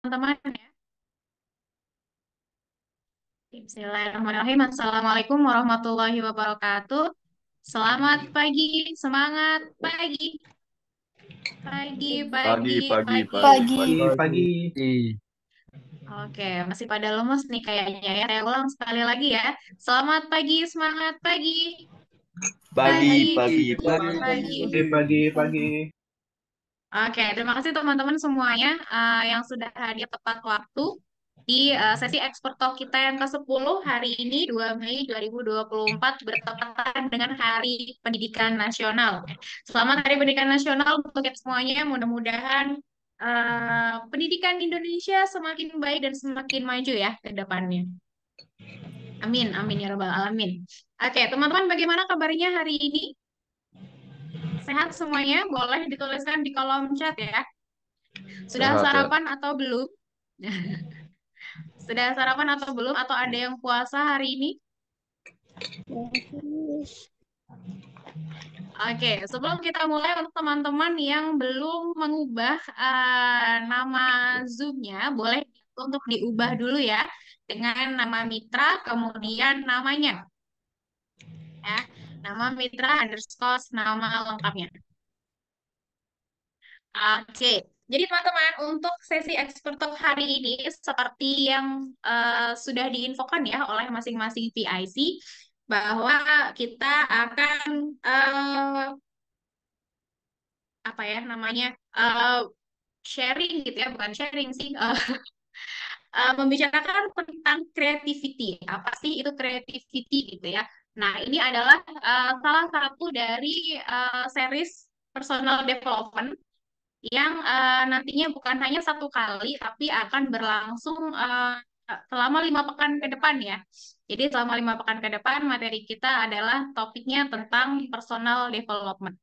Teman-teman ya. Bismillahirrahmanirrahim. Assalamualaikum warahmatullahi wabarakatuh. Selamat pagi, semangat pagi, pagi, Pagi, pagi, pagi, pagi. pagi, Pagi. pagi. Pagi. Oke, masih pada lemes nih kayaknya ya. Saya ulang sekali lagi ya. Selamat pagi, semangat pagi, Pagi, pagi, pagi, pagi. Pagi. pagi. Pagi. Pagi. Oke, terima kasih teman-teman semuanya yang sudah hadir tepat waktu di sesi Expert Talk kita yang ke-10 hari ini 2 Mei 2024 bertepatan dengan Hari Pendidikan Nasional. Selamat Hari Pendidikan Nasional untuk kita semuanya. Mudah-mudahan pendidikan di Indonesia semakin baik dan semakin maju ya ke depannya. Amin, amin ya rabbal alamin. Oke, teman-teman bagaimana kabarnya hari ini? Sehat semuanya? Boleh dituliskan di kolom chat ya. Sudah Sehat, sehat. sarapan atau belum? Sudah sarapan atau belum? Atau ada yang puasa hari ini? Oke, sebelum kita mulai untuk teman-teman yang belum mengubah nama Zoom-nya, boleh untuk diubah dulu ya dengan nama Mitra, kemudian namanya ya, nama Mitra underscore nama lengkapnya. Oke, jadi teman-teman untuk sesi expert talk hari ini seperti yang sudah diinfokan ya oleh masing-masing PIC bahwa kita akan apa ya namanya eh, sharing gitu ya, bukan sharing sih, membicarakan tentang creativity. Apa sih itu creativity gitu ya? Nah, ini adalah salah satu dari series personal development yang nantinya bukan hanya satu kali, tapi akan berlangsung selama 5 pekan ke depan ya. Jadi selama 5 pekan ke depan materi kita adalah topiknya tentang personal development.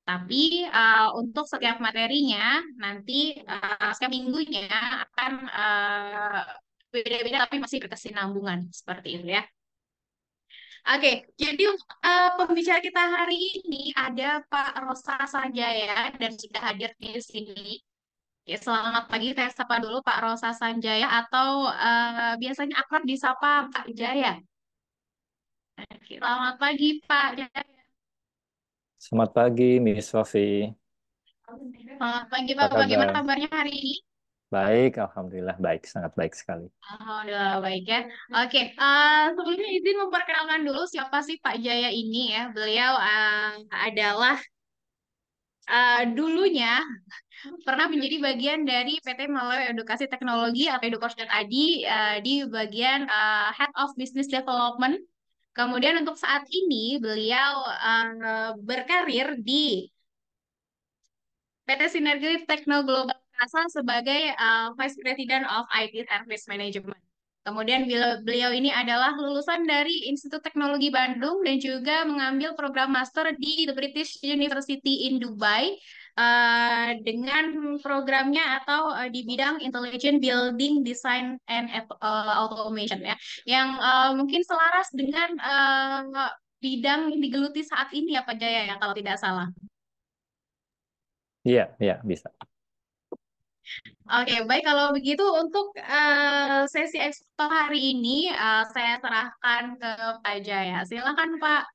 Tapi untuk setiap materinya nanti setiap minggunya akan beda-beda tapi masih berkesinambungan seperti itu ya. Oke, jadi untuk pembicara kita hari ini ada Pak Rosa Sanjaya dan sudah hadir di sini. Ya, selamat pagi, saya sapa dulu Pak Rosa Sanjaya atau biasanya akrab disapa Pak Jaya. Oke, selamat pagi Pak Jaya. Selamat pagi, Miss Sofi. Selamat pagi Apa Pak, bagaimana kabar? kabarnya hari ini? Baik, Alhamdulillah baik, sangat baik sekali. Alhamdulillah baik ya. Oke, sebelumnya izin memperkenalkan dulu siapa sih Pak Jaya ini ya. Beliau adalah dulunya pernah menjadi bagian dari PT Malaya Edukasi Teknologi atau Edukors.id di bagian Head of Business Development. Kemudian untuk saat ini beliau berkarir di PT Sinergi Tekno Global Perkasa sebagai Vice President of IT Service Management. Kemudian beliau ini adalah lulusan dari Institut Teknologi Bandung dan juga mengambil program master di The British University in Dubai dengan programnya atau di bidang Intelligent Building Design and Automation ya, yang mungkin selaras dengan bidang yang digeluti saat ini ya Pak Jaya ya kalau tidak salah. Iya, iya, bisa. Oke, baik kalau begitu untuk sesi eksplor hari ini saya serahkan ke Pak Jaya. Silakan Pak.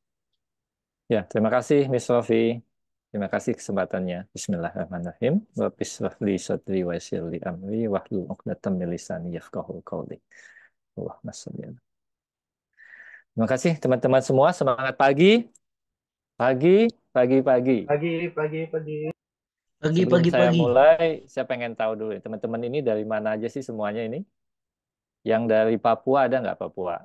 Ya, terima kasih, Miss Sofi. Terima kasih kesempatannya. Bismillahirrahmanirrahim. Wa bishrah li sadri wa yassir li amri wahlul 'uqdatam min lisani yafqahu qawli. Allahumma shalli ala. Terima kasih teman-teman semua. Semangat pagi. Pagi, pagi, pagi. Pagi. Pagi. Pagi. Pagi, Sebelum pagi, saya pagi. mulai, saya pengen tahu dulu, teman-teman ini dari mana aja sih semuanya ini? Yang dari Papua ada nggak Papua?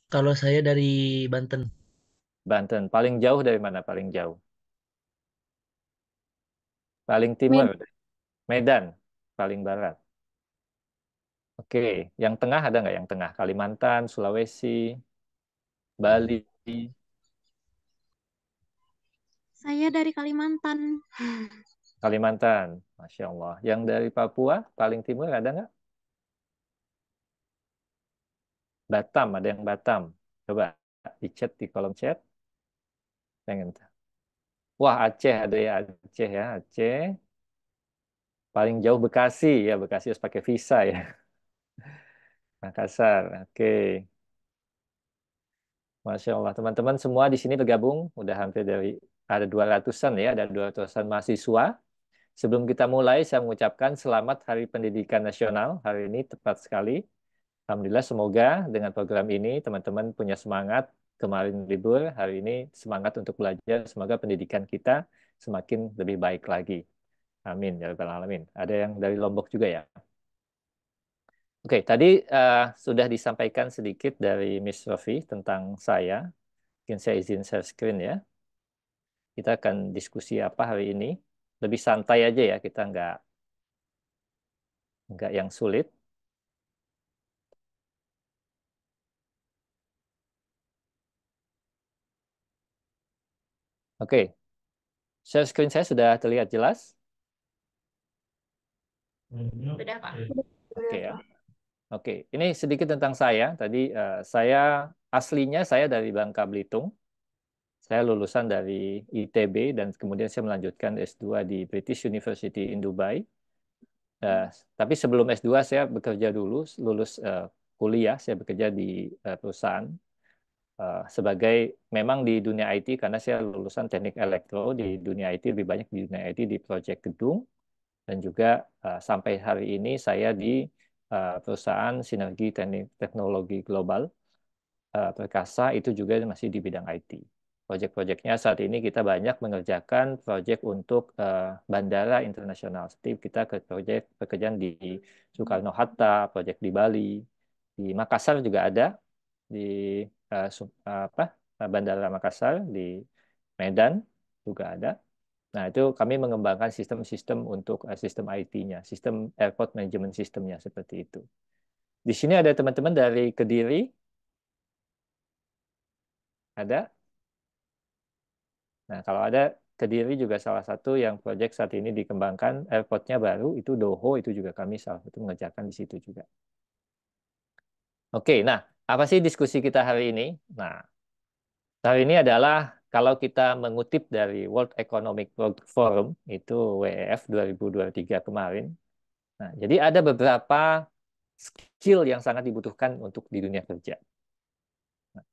Kalau saya dari Banten, Banten. Paling jauh dari mana? Paling jauh. Paling timur. Min. Medan. Paling barat. Oke. Yang tengah ada nggak yang tengah? Kalimantan, Sulawesi, Bali, Saya dari Kalimantan. Kalimantan. Masya Allah. Yang dari Papua, paling timur ada nggak? Batam. Ada yang Batam. Coba di chat, di kolom chat. Pengen. Wah, Aceh ada ya. Aceh ya. Aceh. Paling jauh Bekasi ya, Bekasi harus pakai visa ya. Makassar, oke. Masya Allah, teman-teman semua di sini bergabung, udah hampir dari ada 200-an ya, ada 200-an mahasiswa. Sebelum kita mulai, saya mengucapkan selamat Hari Pendidikan Nasional. Hari ini tepat sekali. Alhamdulillah, semoga dengan program ini teman-teman punya semangat. Kemarin libur, hari ini semangat untuk belajar. Semoga pendidikan kita semakin lebih baik lagi. Amin ya rabbal alamin. Ada yang dari Lombok juga ya. Oke, tadi sudah disampaikan sedikit dari Miss Rofi tentang saya. Mungkin saya izin share screen ya. Kita akan diskusi apa hari ini. Lebih santai aja ya, kita nggak yang sulit. Oke, share screen saya sudah terlihat jelas. Sudah, Pak. Oke ya. Oke, ini sedikit tentang saya. Tadi saya aslinya saya dari Bangka Belitung. Saya lulusan dari ITB dan kemudian saya melanjutkan S2 di British University in Dubai. Tapi sebelum S2 saya bekerja dulu, lulus kuliah, saya bekerja di perusahaan sebagai memang di dunia IT karena saya lulusan teknik elektro di dunia IT, lebih banyak di dunia IT di proyek gedung dan juga sampai hari ini saya di perusahaan Sinergi Teknologi Global Perkasa itu juga masih di bidang IT. Proyek-proyeknya saat ini kita banyak mengerjakan proyek untuk bandara internasional. Seperti kita ke proyek pekerjaan di Soekarno-Hatta, proyek di Bali, di Makassar juga ada, di Bandara Makassar, di Medan juga ada. Nah, itu kami mengembangkan sistem-sistem untuk sistem IT-nya, sistem airport management system-nya seperti itu. Di sini ada teman-teman dari Kediri, ada. Nah, kalau ada Kediri juga salah satu yang proyek saat ini dikembangkan, airportnya baru, itu Doho, itu juga kami salah satu mengerjakan di situ juga. Oke, nah, apa sih diskusi kita hari ini? Nah, hari ini adalah kalau kita mengutip dari World Economic Forum, itu WEF 2023 kemarin, nah, jadi ada beberapa skill yang sangat dibutuhkan untuk di dunia kerja. Nah,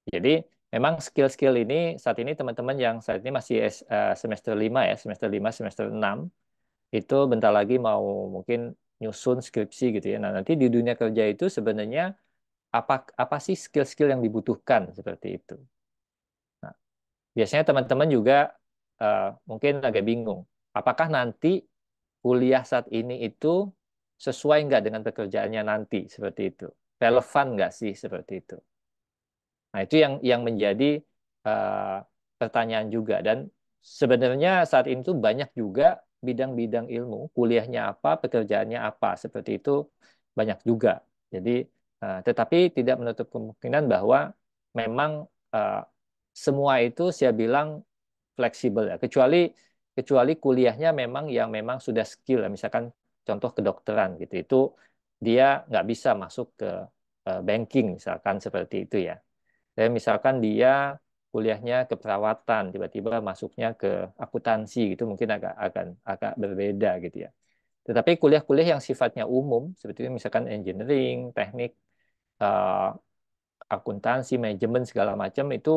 jadi memang skill-skill ini saat ini teman-teman yang saat ini masih semester 5 ya, semester 5, semester 6, itu bentar lagi mau mungkin nyusun skripsi gitu ya. Nah, nanti di dunia kerja itu sebenarnya apa apa sih skill-skill yang dibutuhkan seperti itu. Nah, biasanya teman-teman juga mungkin agak bingung. Apakah nanti kuliah saat ini itu sesuai nggak dengan pekerjaannya nanti seperti itu? Relevan nggak sih seperti itu? Nah, itu yang menjadi eh, pertanyaan juga. Dan sebenarnya saat ini tuh banyak juga bidang-bidang ilmu, kuliahnya apa, pekerjaannya apa, seperti itu banyak juga. Jadi, tetapi tidak menutup kemungkinan bahwa memang eh, semua itu saya bilang fleksibel ya, kecuali kuliahnya memang yang memang sudah skill ya, misalkan contoh kedokteran gitu, itu dia nggak bisa masuk ke banking misalkan seperti itu ya. Dan misalkan dia kuliahnya keperawatan, tiba-tiba masuknya ke akuntansi gitu, mungkin agak berbeda gitu ya. Tetapi kuliah-kuliah yang sifatnya umum, seperti itu misalkan engineering, teknik, eh, akuntansi, manajemen segala macam itu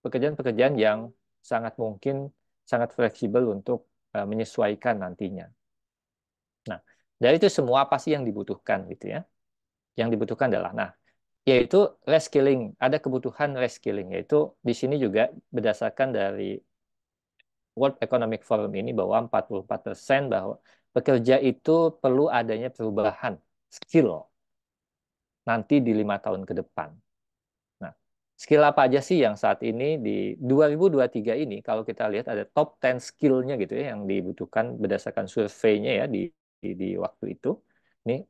pekerjaan-pekerjaan yang sangat mungkin sangat fleksibel untuk menyesuaikan nantinya. Nah, dari itu semua apa sih yang dibutuhkan gitu ya? Yang dibutuhkan adalah, nah, yaitu reskilling. Ada kebutuhan reskilling, yaitu di sini juga berdasarkan dari World Economic Forum ini bahwa 44% bahwa pekerja itu perlu adanya perubahan skill nanti di 5 tahun ke depan. Nah, skill apa aja sih yang saat ini di 2023 ini kalau kita lihat ada top 10 skillnya gitu ya yang dibutuhkan berdasarkan surveinya ya di waktu itu. Ini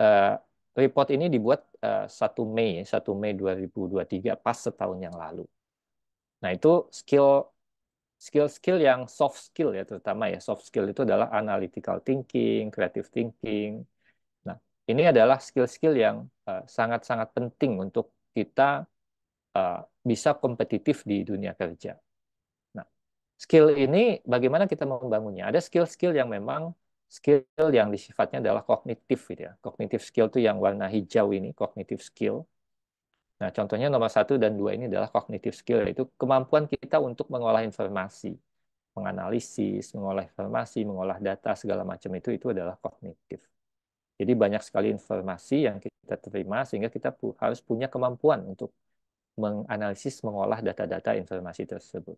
eh, report ini dibuat 1 Mei 1 Mei 2023 pas setahun yang lalu. Nah, itu skill-skill yang soft skill ya terutama ya. Soft skill itu adalah analytical thinking, creative thinking. Nah, ini adalah skill-skill yang sangat-sangat penting untuk kita uh, bisa kompetitif di dunia kerja. Nah, skill ini bagaimana kita membangunnya? Ada skill-skill yang memang skill yang sifatnya adalah kognitif gitu ya. Kognitif skill itu yang warna hijau ini, kognitif skill. Nah, contohnya nomor 1 dan 2 ini adalah kognitif skill, yaitu kemampuan kita untuk mengolah informasi, menganalisis, mengolah informasi, mengolah data, segala macam itu adalah kognitif. Jadi banyak sekali informasi yang kita terima sehingga kita harus punya kemampuan untuk menganalisis, mengolah data-data informasi tersebut.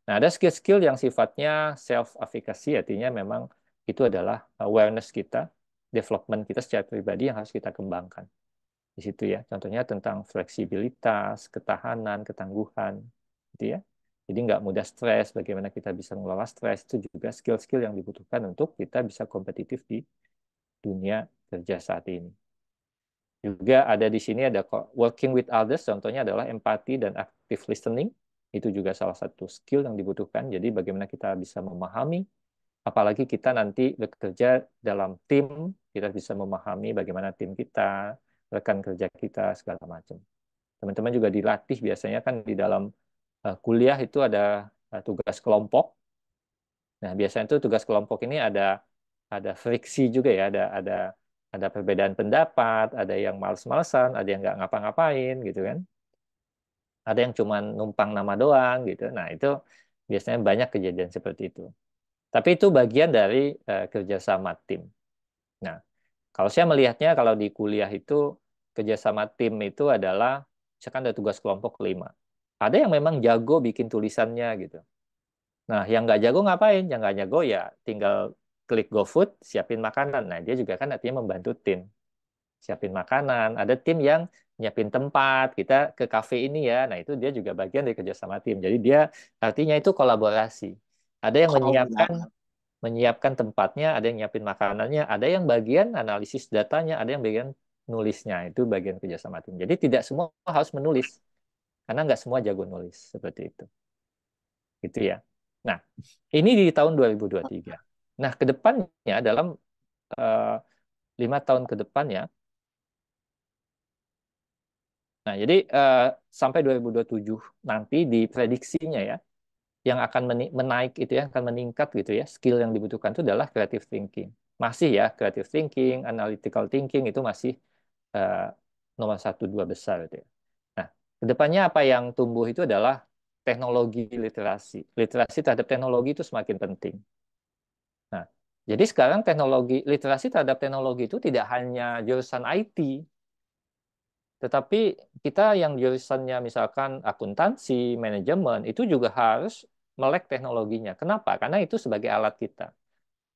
Nah, ada skill-skill yang sifatnya self-efficacy, artinya memang itu adalah awareness kita, development kita secara pribadi yang harus kita kembangkan. Di situ ya, contohnya tentang fleksibilitas, ketahanan, ketangguhan, gitu ya. Jadi nggak mudah stres, bagaimana kita bisa mengelola stres, itu juga skill-skill yang dibutuhkan untuk kita bisa kompetitif di dunia kerja saat ini. Juga ada di sini ada working with others, contohnya adalah empati dan active listening. Itu juga salah satu skill yang dibutuhkan. Jadi bagaimana kita bisa memahami, apalagi kita nanti bekerja dalam tim, kita bisa memahami bagaimana tim kita, rekan kerja kita, segala macam. Teman-teman juga dilatih biasanya kan di dalam kuliah itu ada tugas kelompok. Nah, biasanya itu tugas kelompok ini ada friksi juga ya, ada perbedaan pendapat, ada yang males-malesan, ada yang nggak ngapa-ngapain gitu kan. Ada yang cuma numpang nama doang gitu. Nah, itu biasanya banyak kejadian seperti itu. Tapi itu bagian dari kerjasama tim. Nah, kalau saya melihatnya kalau di kuliah itu kerjasama tim itu adalah misalkan ada tugas kelompok 5. Ada yang memang jago bikin tulisannya gitu. Nah, yang nggak jago ngapain? Yang nggak jago ya tinggal klik GoFood, siapin makanan. Nah, dia juga kan artinya membantu tim. Siapin makanan. Ada tim yang nyiapin tempat, kita ke kafe ini ya. Nah, itu dia juga bagian dari kerjasama tim. Jadi dia artinya itu kolaborasi. Ada yang menyiapkan tempatnya, ada yang nyiapin makanannya, ada yang bagian analisis datanya, ada yang bagian nulisnya. Itu bagian kerjasama tim. Jadi tidak semua harus menulis. Karena nggak semua jago nulis. Seperti itu. Gitu ya. Nah, ini di tahun 2023. Nah, ke depannya dalam eh, 5 tahun ke depannya, nah jadi sampai 2027 nanti diprediksinya ya, yang akan menaik itu ya, akan meningkat gitu ya, skill yang dibutuhkan itu adalah creative thinking. Masih ya, creative thinking, analytical thinking itu masih eh, nomor 1, 2 besar itu ya. Nah, kedepannya apa yang tumbuh itu adalah teknologi literasi. Literasi terhadap teknologi itu semakin penting. Nah, jadi sekarang literasi terhadap teknologi itu tidak hanya jurusan IT, tetapi kita yang jurusannya misalkan akuntansi, manajemen, itu juga harus melek teknologinya. Kenapa? Karena itu sebagai alat kita.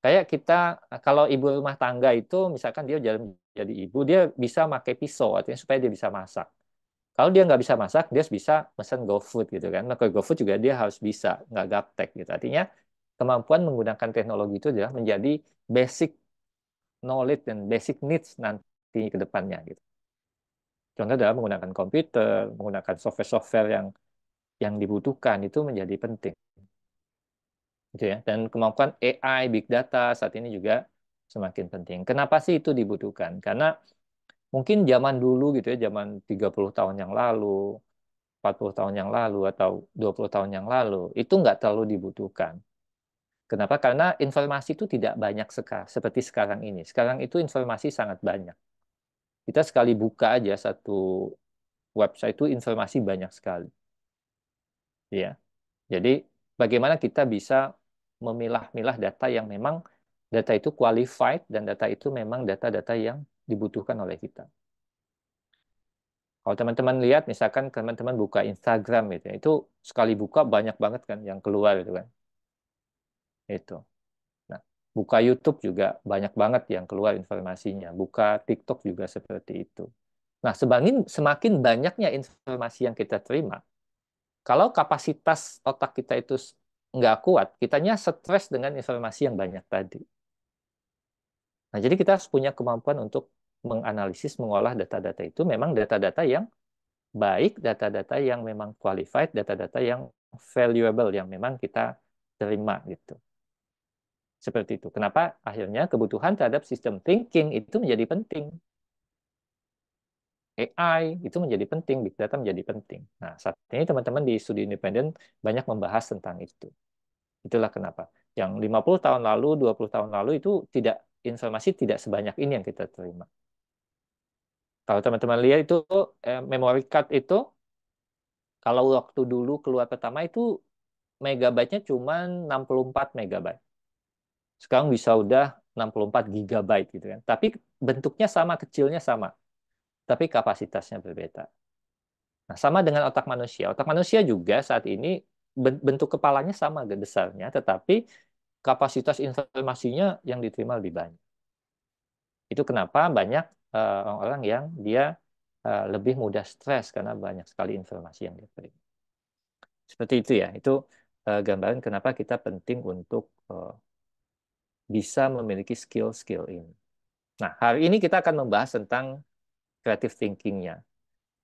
Kayak kita, kalau ibu rumah tangga itu, misalkan dia jadi ibu, dia bisa pakai pisau, artinya supaya dia bisa masak. Kalau dia nggak bisa masak, dia bisa pesan GoFood gitu kan. Nah, GoFood juga dia harus bisa, nggak gaptek gitu. Artinya kemampuan menggunakan teknologi itu adalah menjadi basic knowledge dan basic needs nanti ke depannya gitu. Contoh adalah menggunakan komputer, menggunakan software-software yang dibutuhkan itu menjadi penting. Gitu ya. Dan kemampuan AI, big data saat ini juga semakin penting. Kenapa sih itu dibutuhkan? Karena mungkin zaman dulu gitu ya, zaman 30 tahun yang lalu, 40 tahun yang lalu, atau 20 tahun yang lalu, itu nggak terlalu dibutuhkan. Kenapa? Karena informasi itu tidak banyak seperti sekarang ini. Sekarang itu informasi sangat banyak. Kita sekali buka aja satu website itu informasi banyak sekali. Ya. Jadi bagaimana kita bisa memilah-milah data yang memang data itu qualified dan data itu memang data-data yang dibutuhkan oleh kita. Kalau teman-teman lihat, misalkan teman-teman buka Instagram gitu, ya, itu sekali buka banyak banget kan yang keluar gitu kan. Itu. Nah, buka YouTube juga banyak banget yang keluar informasinya. Buka TikTok juga seperti itu. Nah, semakin banyaknya informasi yang kita terima, kalau kapasitas otak kita itu nggak kuat, kitanya stres dengan informasi yang banyak tadi. Nah, jadi kita harus punya kemampuan untuk menganalisis, mengolah data-data itu memang data-data yang baik, data-data yang memang qualified, data-data yang valuable, yang memang kita terima gitu. Seperti itu. Kenapa akhirnya kebutuhan terhadap sistem thinking itu menjadi penting. AI itu menjadi penting, big data menjadi penting. Nah, saat ini teman-teman di studi independen banyak membahas tentang itu. Itulah kenapa. Yang 50 tahun lalu, 20 tahun lalu itu informasi tidak sebanyak ini yang kita terima. Kalau teman-teman lihat itu memory card itu kalau waktu dulu keluar pertama itu megabyte-nya cuma 64 megabyte. Sekarang bisa udah 64 gigabyte gitu kan. Tapi bentuknya sama, kecilnya sama. Tapi kapasitasnya berbeda. Nah, sama dengan otak manusia. Otak manusia juga saat ini bentuk kepalanya sama besarnya, tetapi kapasitas informasinya yang diterima lebih banyak. Itu kenapa banyak orang-orang yang dia lebih mudah stres karena banyak sekali informasi yang dia terima. Seperti itu ya. Itu gambaran kenapa kita penting untuk bisa memiliki skill-skill ini. Nah, hari ini kita akan membahas tentang creative thinking-nya.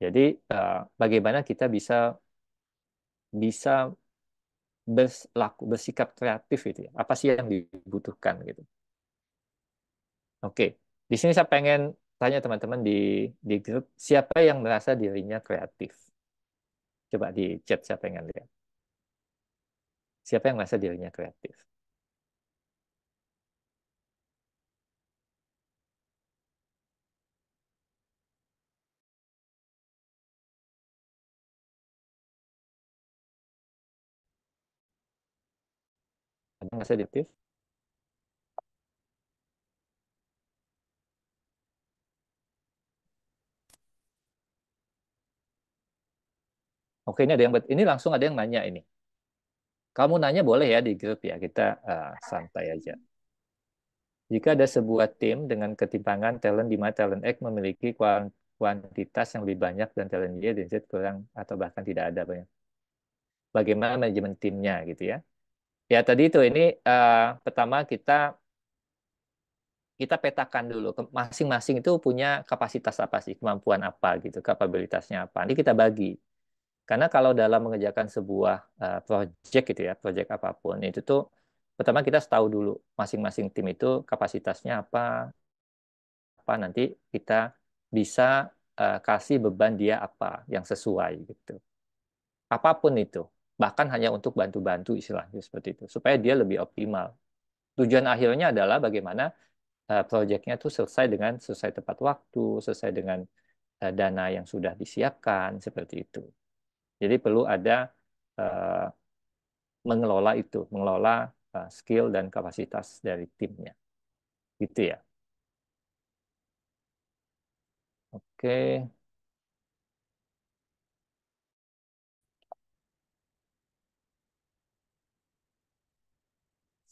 Jadi, bagaimana kita bisa bisa bersikap kreatif gitu ya. Apa sih yang dibutuhkan gitu. Oke, di sini saya pengen tanya teman-teman di grup, siapa yang merasa dirinya kreatif? Coba di chat saya pengen lihat. Siapa yang merasa dirinya kreatif? Ada yang merasa kreatif? Oke, ini ada yang ini langsung ada yang nanya ini. Kamu nanya boleh ya di grup ya, kita santai aja. Jika ada sebuah tim dengan ketimpangan talent di mana talent X memiliki kuantitas yang lebih banyak dan talent Y dan Z kurang atau bahkan tidak ada banyak. Bagaimana manajemen timnya gitu ya. Ya tadi itu ini pertama kita kita petakan dulu masing-masing itu punya kapasitas apa sih, kemampuan apa gitu, kapabilitasnya apa. Ini kita bagi. Karena kalau dalam mengerjakan sebuah project gitu ya, project apapun itu tuh pertama kita tahu dulu masing-masing tim itu kapasitasnya apa nanti kita bisa kasih beban dia apa yang sesuai gitu. Apapun itu, bahkan hanya untuk bantu-bantu istilahnya seperti itu, supaya dia lebih optimal. Tujuan akhirnya adalah bagaimana proyeknya itu selesai tepat waktu, selesai dengan dana yang sudah disiapkan seperti itu. Jadi perlu ada uh, mengelola skill dan kapasitas dari timnya, gitu ya. Oke,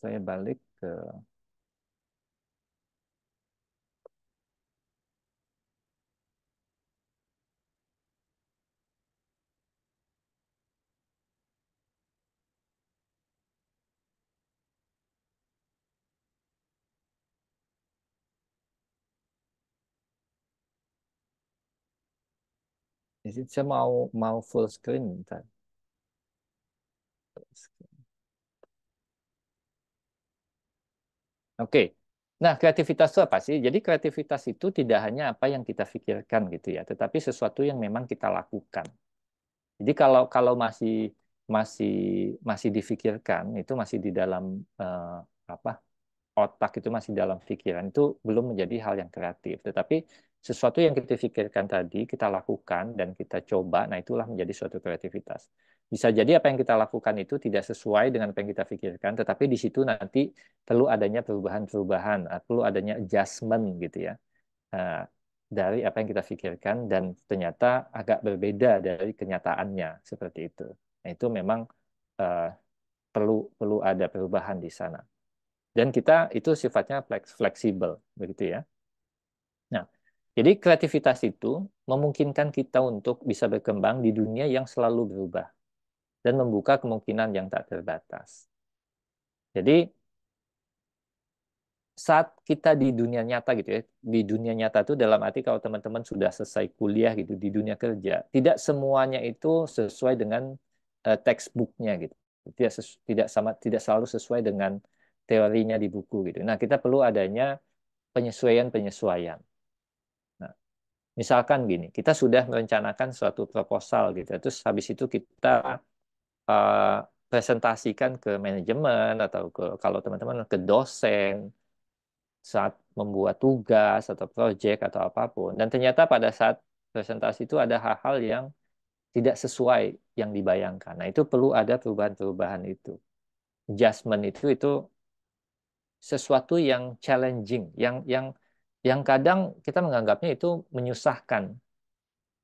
saya balik ke di sini saya mau full screen bentar. Oke. Nah, kreativitas itu apa sih? Jadi kreativitas itu tidak hanya apa yang kita pikirkan gitu ya, tetapi sesuatu yang memang kita lakukan. Jadi kalau masih masih masih difikirkan itu masih di dalam eh, apa otak itu masih dalam pikiran itu belum menjadi hal yang kreatif. Tetapi sesuatu yang kita pikirkan tadi kita lakukan dan kita coba, nah itulah menjadi suatu kreativitas. Bisa jadi apa yang kita lakukan itu tidak sesuai dengan apa yang kita pikirkan, tetapi di situ nanti perlu adanya perubahan-perubahan, perlu adanya adjustment gitu ya. eh, dari apa yang kita pikirkan dan ternyata agak berbeda dari kenyataannya seperti itu. Nah, itu memang eh, perlu perlu ada perubahan di sana. Dan kita itu sifatnya fleksibel begitu ya. Nah, jadi kreativitas itu memungkinkan kita untuk bisa berkembang di dunia yang selalu berubah dan membuka kemungkinan yang tak terbatas. Jadi saat kita di dunia nyata gitu ya, di dunia nyata itu dalam arti kalau teman-teman sudah selesai kuliah gitu di dunia kerja, tidak semuanya itu sesuai dengan textbooknya gitu, tidak selalu sesuai dengan teorinya di buku gitu. Nah, kita perlu adanya penyesuaian-penyesuaian. Nah, misalkan gini, kita sudah merencanakan suatu proposal gitu, terus habis itu kita uh, presentasikan ke manajemen atau kalau teman-teman ke dosen saat membuat tugas atau proyek atau apapun. Dan ternyata pada saat presentasi itu ada hal-hal yang tidak sesuai yang dibayangkan. Nah, itu perlu ada perubahan-perubahan itu. Adjustment itu sesuatu yang challenging, yang kadang kita menganggapnya itu menyusahkan.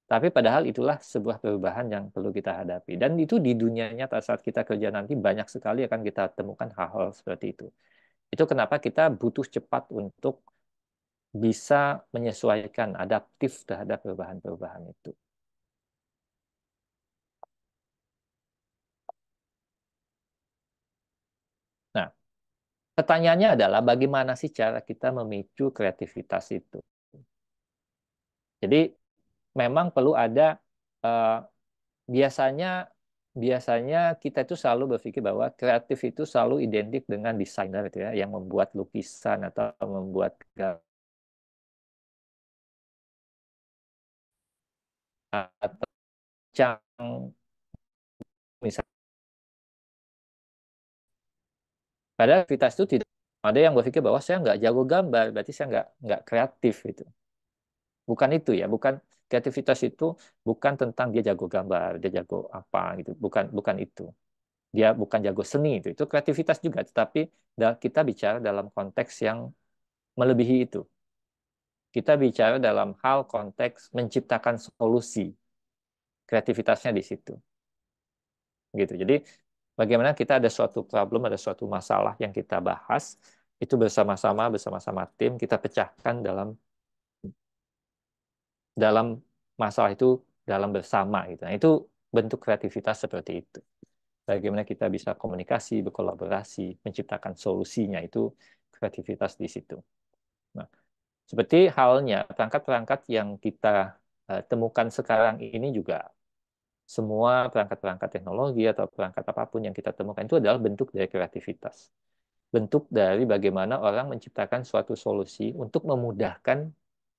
Tapi padahal itulah sebuah perubahan yang perlu kita hadapi. Dan itu di dunia nyata saat kita kerja nanti banyak sekali akan kita temukan hal-hal seperti itu. Itu kenapa kita butuh cepat untuk bisa menyesuaikan, adaptif terhadap perubahan-perubahan itu. Nah, pertanyaannya adalah bagaimana sih cara kita memicu kreativitas itu? Jadi memang perlu ada eh, biasanya biasanya kita itu selalu berpikir bahwa kreatif itu selalu identik dengan desainer itu ya, yang membuat lukisan atau membuat atau cang misalnya. Padahal kreativitas itu tidak ada yang berpikir bahwa saya nggak jago gambar, berarti saya nggak kreatif itu. Bukan itu ya, bukan kreativitas itu bukan tentang dia jago gambar, dia jago apa gitu, bukan bukan itu. Dia bukan jago seni itu kreativitas juga, tetapi kita bicara dalam konteks yang melebihi itu. Kita bicara dalam hal konteks menciptakan solusi, kreativitasnya di situ. Gitu. Jadi bagaimana kita ada suatu problem, ada suatu masalah yang kita bahas, itu bersama-sama tim kita pecahkan dalam masalah itu dalam bersama gitu. Nah, itu bentuk kreativitas seperti itu. Bagaimana kita bisa komunikasi, berkolaborasi, menciptakan solusinya itu kreativitas di situ. Nah, seperti halnya perangkat-perangkat yang kita temukan sekarang ini juga semua perangkat-perangkat teknologi atau perangkat apapun yang kita temukan itu adalah bentuk dari kreativitas. Bentuk dari bagaimana orang menciptakan suatu solusi untuk memudahkan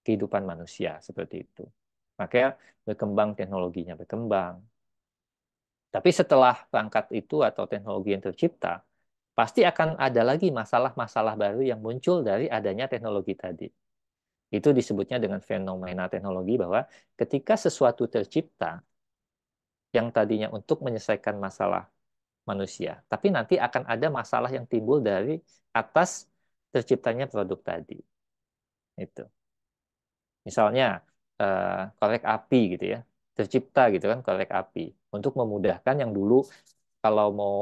kehidupan manusia seperti itu. Makanya berkembang teknologinya berkembang. Tapi setelah perangkat itu atau teknologi yang tercipta, pasti akan ada lagi masalah-masalah baru yang muncul dari adanya teknologi tadi. Itu disebutnya dengan fenomena teknologi bahwa ketika sesuatu tercipta yang tadinya untuk menyelesaikan masalah manusia, tapi nanti akan ada masalah yang timbul dari atas terciptanya produk tadi. Itu. Misalnya korek api gitu ya, tercipta gitu kan korek api untuk memudahkan yang dulu kalau mau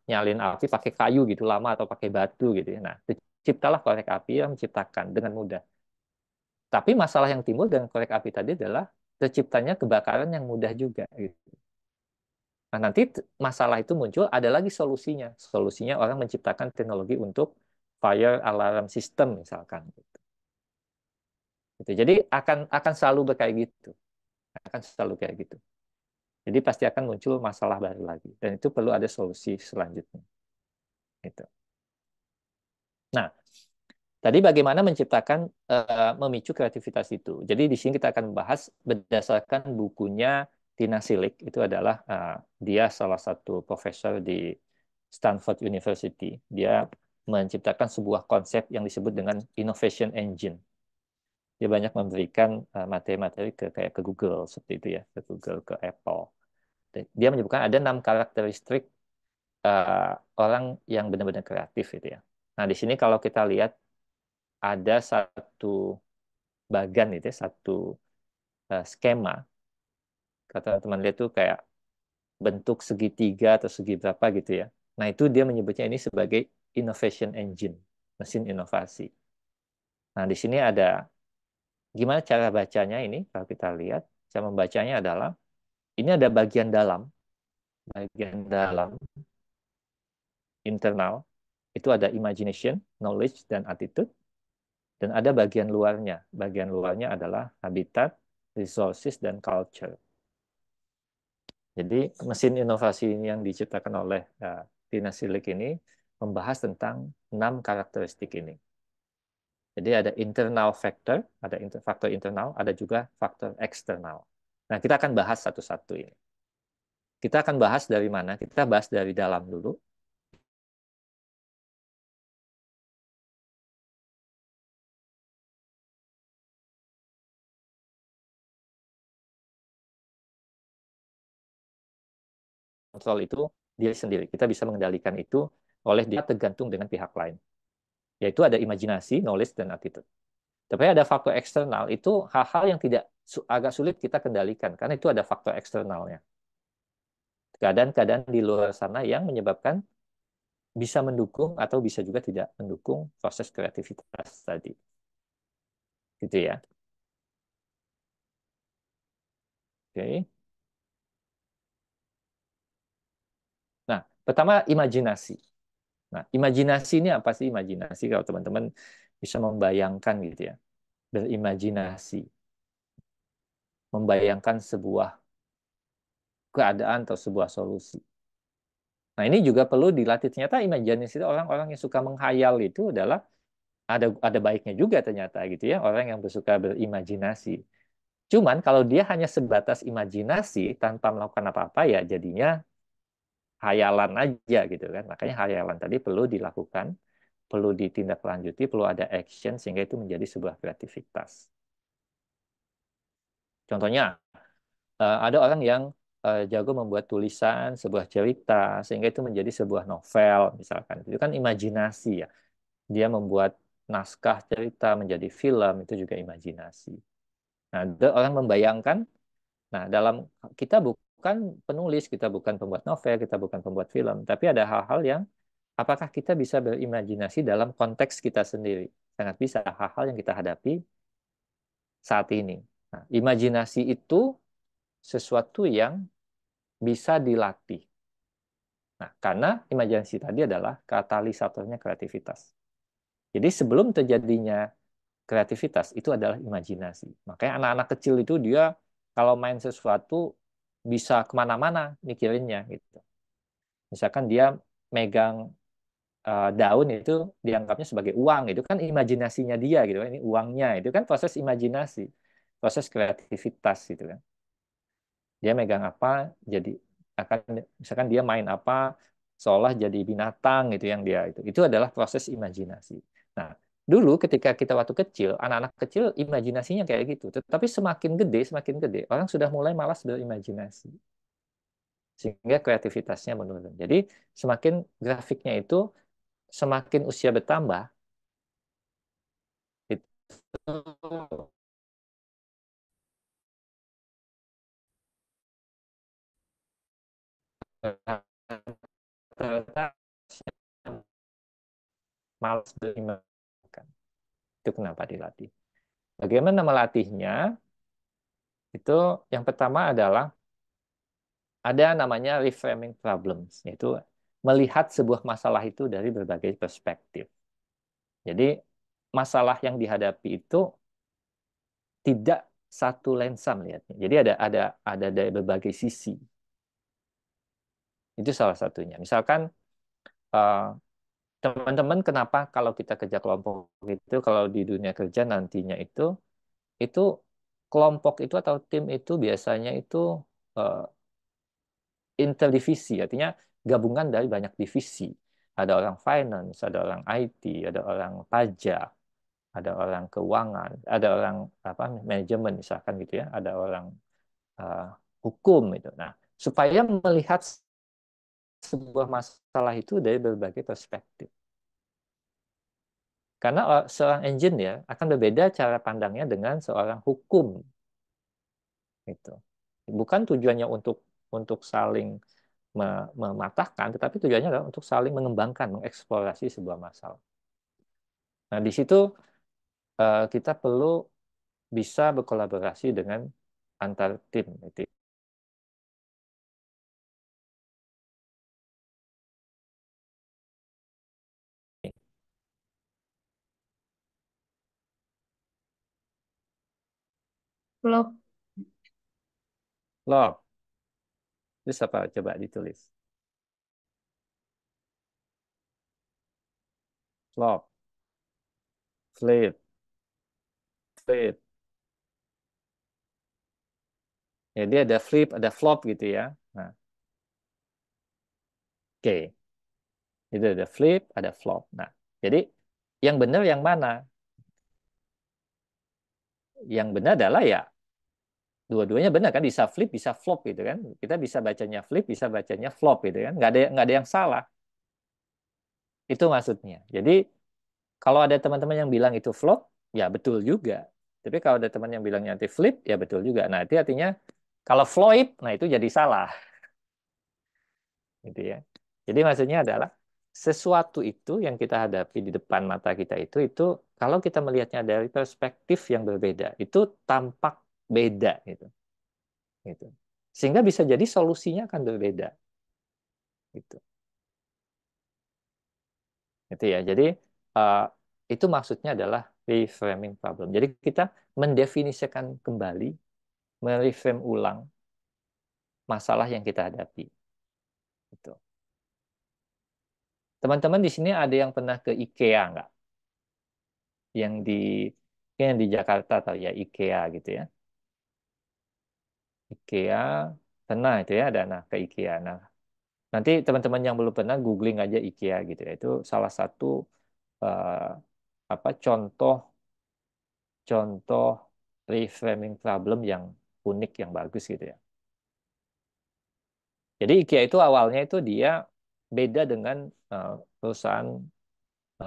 nyalin api pakai kayu gitu lama atau pakai batu gitu ya. Nah, terciptalah korek api yang menciptakan dengan mudah. Tapi masalah yang timbul dengan korek api tadi adalah terciptanya kebakaran yang mudah juga gitu. Nah, nanti masalah itu muncul, ada lagi solusinya. Solusinya orang menciptakan teknologi untuk fire alarm system misalkan. Gitu. Jadi akan selalu kayak gitu, akan selalu kayak gitu. Jadi pasti akan muncul masalah baru lagi, dan itu perlu ada solusi selanjutnya. Gitu. Nah, tadi bagaimana menciptakan memicu kreativitas itu. Jadi di sini kita akan membahas berdasarkan bukunya Tina Silik. Itu adalah dia salah satu profesor di Stanford University. Dia menciptakan sebuah konsep yang disebut dengan innovation engine. Dia banyak memberikan materi-materi kayak ke Google seperti itu ya, ke Google, ke Apple. Dia menyebutkan ada 6 karakteristik orang yang benar-benar kreatif itu ya. Nah, di sini kalau kita lihat ada satu bagan itu ya, satu skema. Kata teman lihat tuh kayak bentuk segitiga atau segi berapa gitu ya. Nah, itu dia menyebutnya ini sebagai innovation engine, mesin inovasi. Nah, di sini ada gimana cara bacanya ini? Kalau kita lihat, cara membacanya adalah ini ada bagian dalam internal itu ada imagination, knowledge, dan attitude. Dan ada bagian luarnya. Bagian luarnya adalah habitat, resources, dan culture. Jadi mesin inovasi ini yang diciptakan oleh Tina Silik ini membahas tentang 6 karakteristik ini. Jadi ada internal factor, ada faktor internal, ada juga faktor eksternal. Nah, kita akan bahas satu-satu ini. Kita akan bahas dari mana? Kita bahas dari dalam dulu. Kontrol itu diri sendiri. Kita bisa mengendalikan itu oleh dia tergantung dengan pihak lain. Yaitu ada imajinasi, knowledge, dan attitude. Tapi ada faktor eksternal, itu hal-hal yang tidak agak sulit kita kendalikan, karena itu ada faktor eksternalnya. Keadaan-keadaan di luar sana yang menyebabkan bisa mendukung atau bisa juga tidak mendukung proses kreativitas tadi. Gitu ya. Oke. Nah, pertama imajinasi. Nah, imajinasi ini apa sih imajinasi? Kalau teman-teman bisa membayangkan gitu ya. Berimajinasi. Membayangkan sebuah keadaan atau sebuah solusi. Nah, ini juga perlu dilatih. Ternyata imajinasi itu orang-orang yang suka menghayal itu adalah ada baiknya juga ternyata gitu ya, orang yang bersuka berimajinasi. Cuman kalau dia hanya sebatas imajinasi tanpa melakukan apa-apa ya jadinya hayalan aja gitu kan. Makanya hayalan tadi perlu dilakukan, perlu ditindaklanjuti, perlu ada action sehingga itu menjadi sebuah kreativitas. Contohnya, ada orang yang jago membuat tulisan, sebuah cerita, sehingga itu menjadi sebuah novel, misalkan. Itu kan imajinasi ya. Dia membuat naskah cerita menjadi film, itu juga imajinasi. Nah, ada orang membayangkan, nah dalam kita bukan penulis, kita bukan pembuat novel, kita bukan pembuat film, tapi ada hal-hal yang apakah kita bisa berimajinasi dalam konteks kita sendiri? Sangat bisa hal-hal yang kita hadapi saat ini. Nah, imajinasi itu sesuatu yang bisa dilatih. Nah, karena imajinasi tadi adalah katalisatornya kreativitas. Jadi sebelum terjadinya kreativitas itu adalah imajinasi. Makanya anak-anak kecil itu dia kalau main sesuatu bisa kemana-mana mikirinnya gitu. Misalkan dia megang daun itu dianggapnya sebagai uang, itu kan imajinasinya dia gitu kan. Ini uangnya, itu kan proses imajinasi, proses kreativitas gitu kan. Dia megang apa jadi akan misalkan dia main apa seolah jadi binatang gitu yang dia itu adalah proses imajinasi. Nah, dulu ketika kita waktu kecil, anak-anak kecil imajinasinya kayak gitu. Tetapi semakin gede, orang sudah mulai malas berimajinasi. Sehingga kreativitasnya menurun. Jadi semakin grafiknya itu semakin usia bertambah, itu rata-rata malas berimajinasi. Itu kenapa dilatih. Bagaimana melatihnya? Itu yang pertama adalah ada namanya reframing problems, yaitu melihat sebuah masalah itu dari berbagai perspektif. Jadi masalah yang dihadapi itu tidak satu lensa melihatnya. Jadi ada dari berbagai sisi. Itu salah satunya. Misalkan eh, teman-teman kenapa kalau kita kerja kelompok itu kalau di dunia kerja nantinya itu kelompok itu atau tim itu biasanya itu eh, interdivisi, artinya gabungan dari banyak divisi. Ada orang finance, ada orang IT, ada orang pajak, ada orang keuangan, ada orang apa manajemen misalkan gitu ya, ada orang uh, hukum itu. Nah, supaya melihat sebuah masalah itu dari berbagai perspektif. Karena seorang engineer akan berbeda cara pandangnya dengan seorang hukum gitu. Bukan tujuannya untuk saling mematahkan, tetapi tujuannya adalah untuk saling mengembangkan, mengeksplorasi sebuah masalah. Nah, di situ kita perlu bisa berkolaborasi dengan antar tim. Gitu. Belum. Log, terus apa? Coba ditulis. Log, flip, flip. Jadi ada flip, ada flop gitu ya. Nah, Oke, itu ada flip, ada flop. Nah, jadi yang benar yang mana? Yang benar adalah ya dua-duanya benar kan, bisa flip, bisa flop gitu kan. Kita bisa bacanya flip, bisa bacanya flop gitu kan. Nggak ada yang salah. Itu maksudnya. Jadi kalau ada teman-teman yang bilang itu flop, ya betul juga. Tapi kalau ada teman yang bilangnya anti flip, ya betul juga. Nah, itu artinya kalau flip, nah itu jadi salah. Gitu ya. Jadi maksudnya adalah sesuatu itu yang kita hadapi di depan mata kita itu kalau kita melihatnya dari perspektif yang berbeda, itu tampak beda gitu. Gitu. Sehingga bisa jadi solusinya akan berbeda. Gitu. Gitu ya. Jadi uh, itu maksudnya adalah reframing problem. Jadi kita mendefinisikan kembali, mereframe ulang masalah yang kita hadapi. Gitu. Teman-teman di sini ada yang pernah ke IKEA nggak? Yang di Jakarta atau ya IKEA gitu ya. IKEA pernah itu ya ada nah ke IKEA. Nah, nanti teman-teman yang belum pernah googling aja IKEA gitu ya. Itu salah satu eh, apa contoh reframing problem yang unik yang bagus gitu ya. Jadi IKEA itu awalnya itu dia beda dengan perusahaan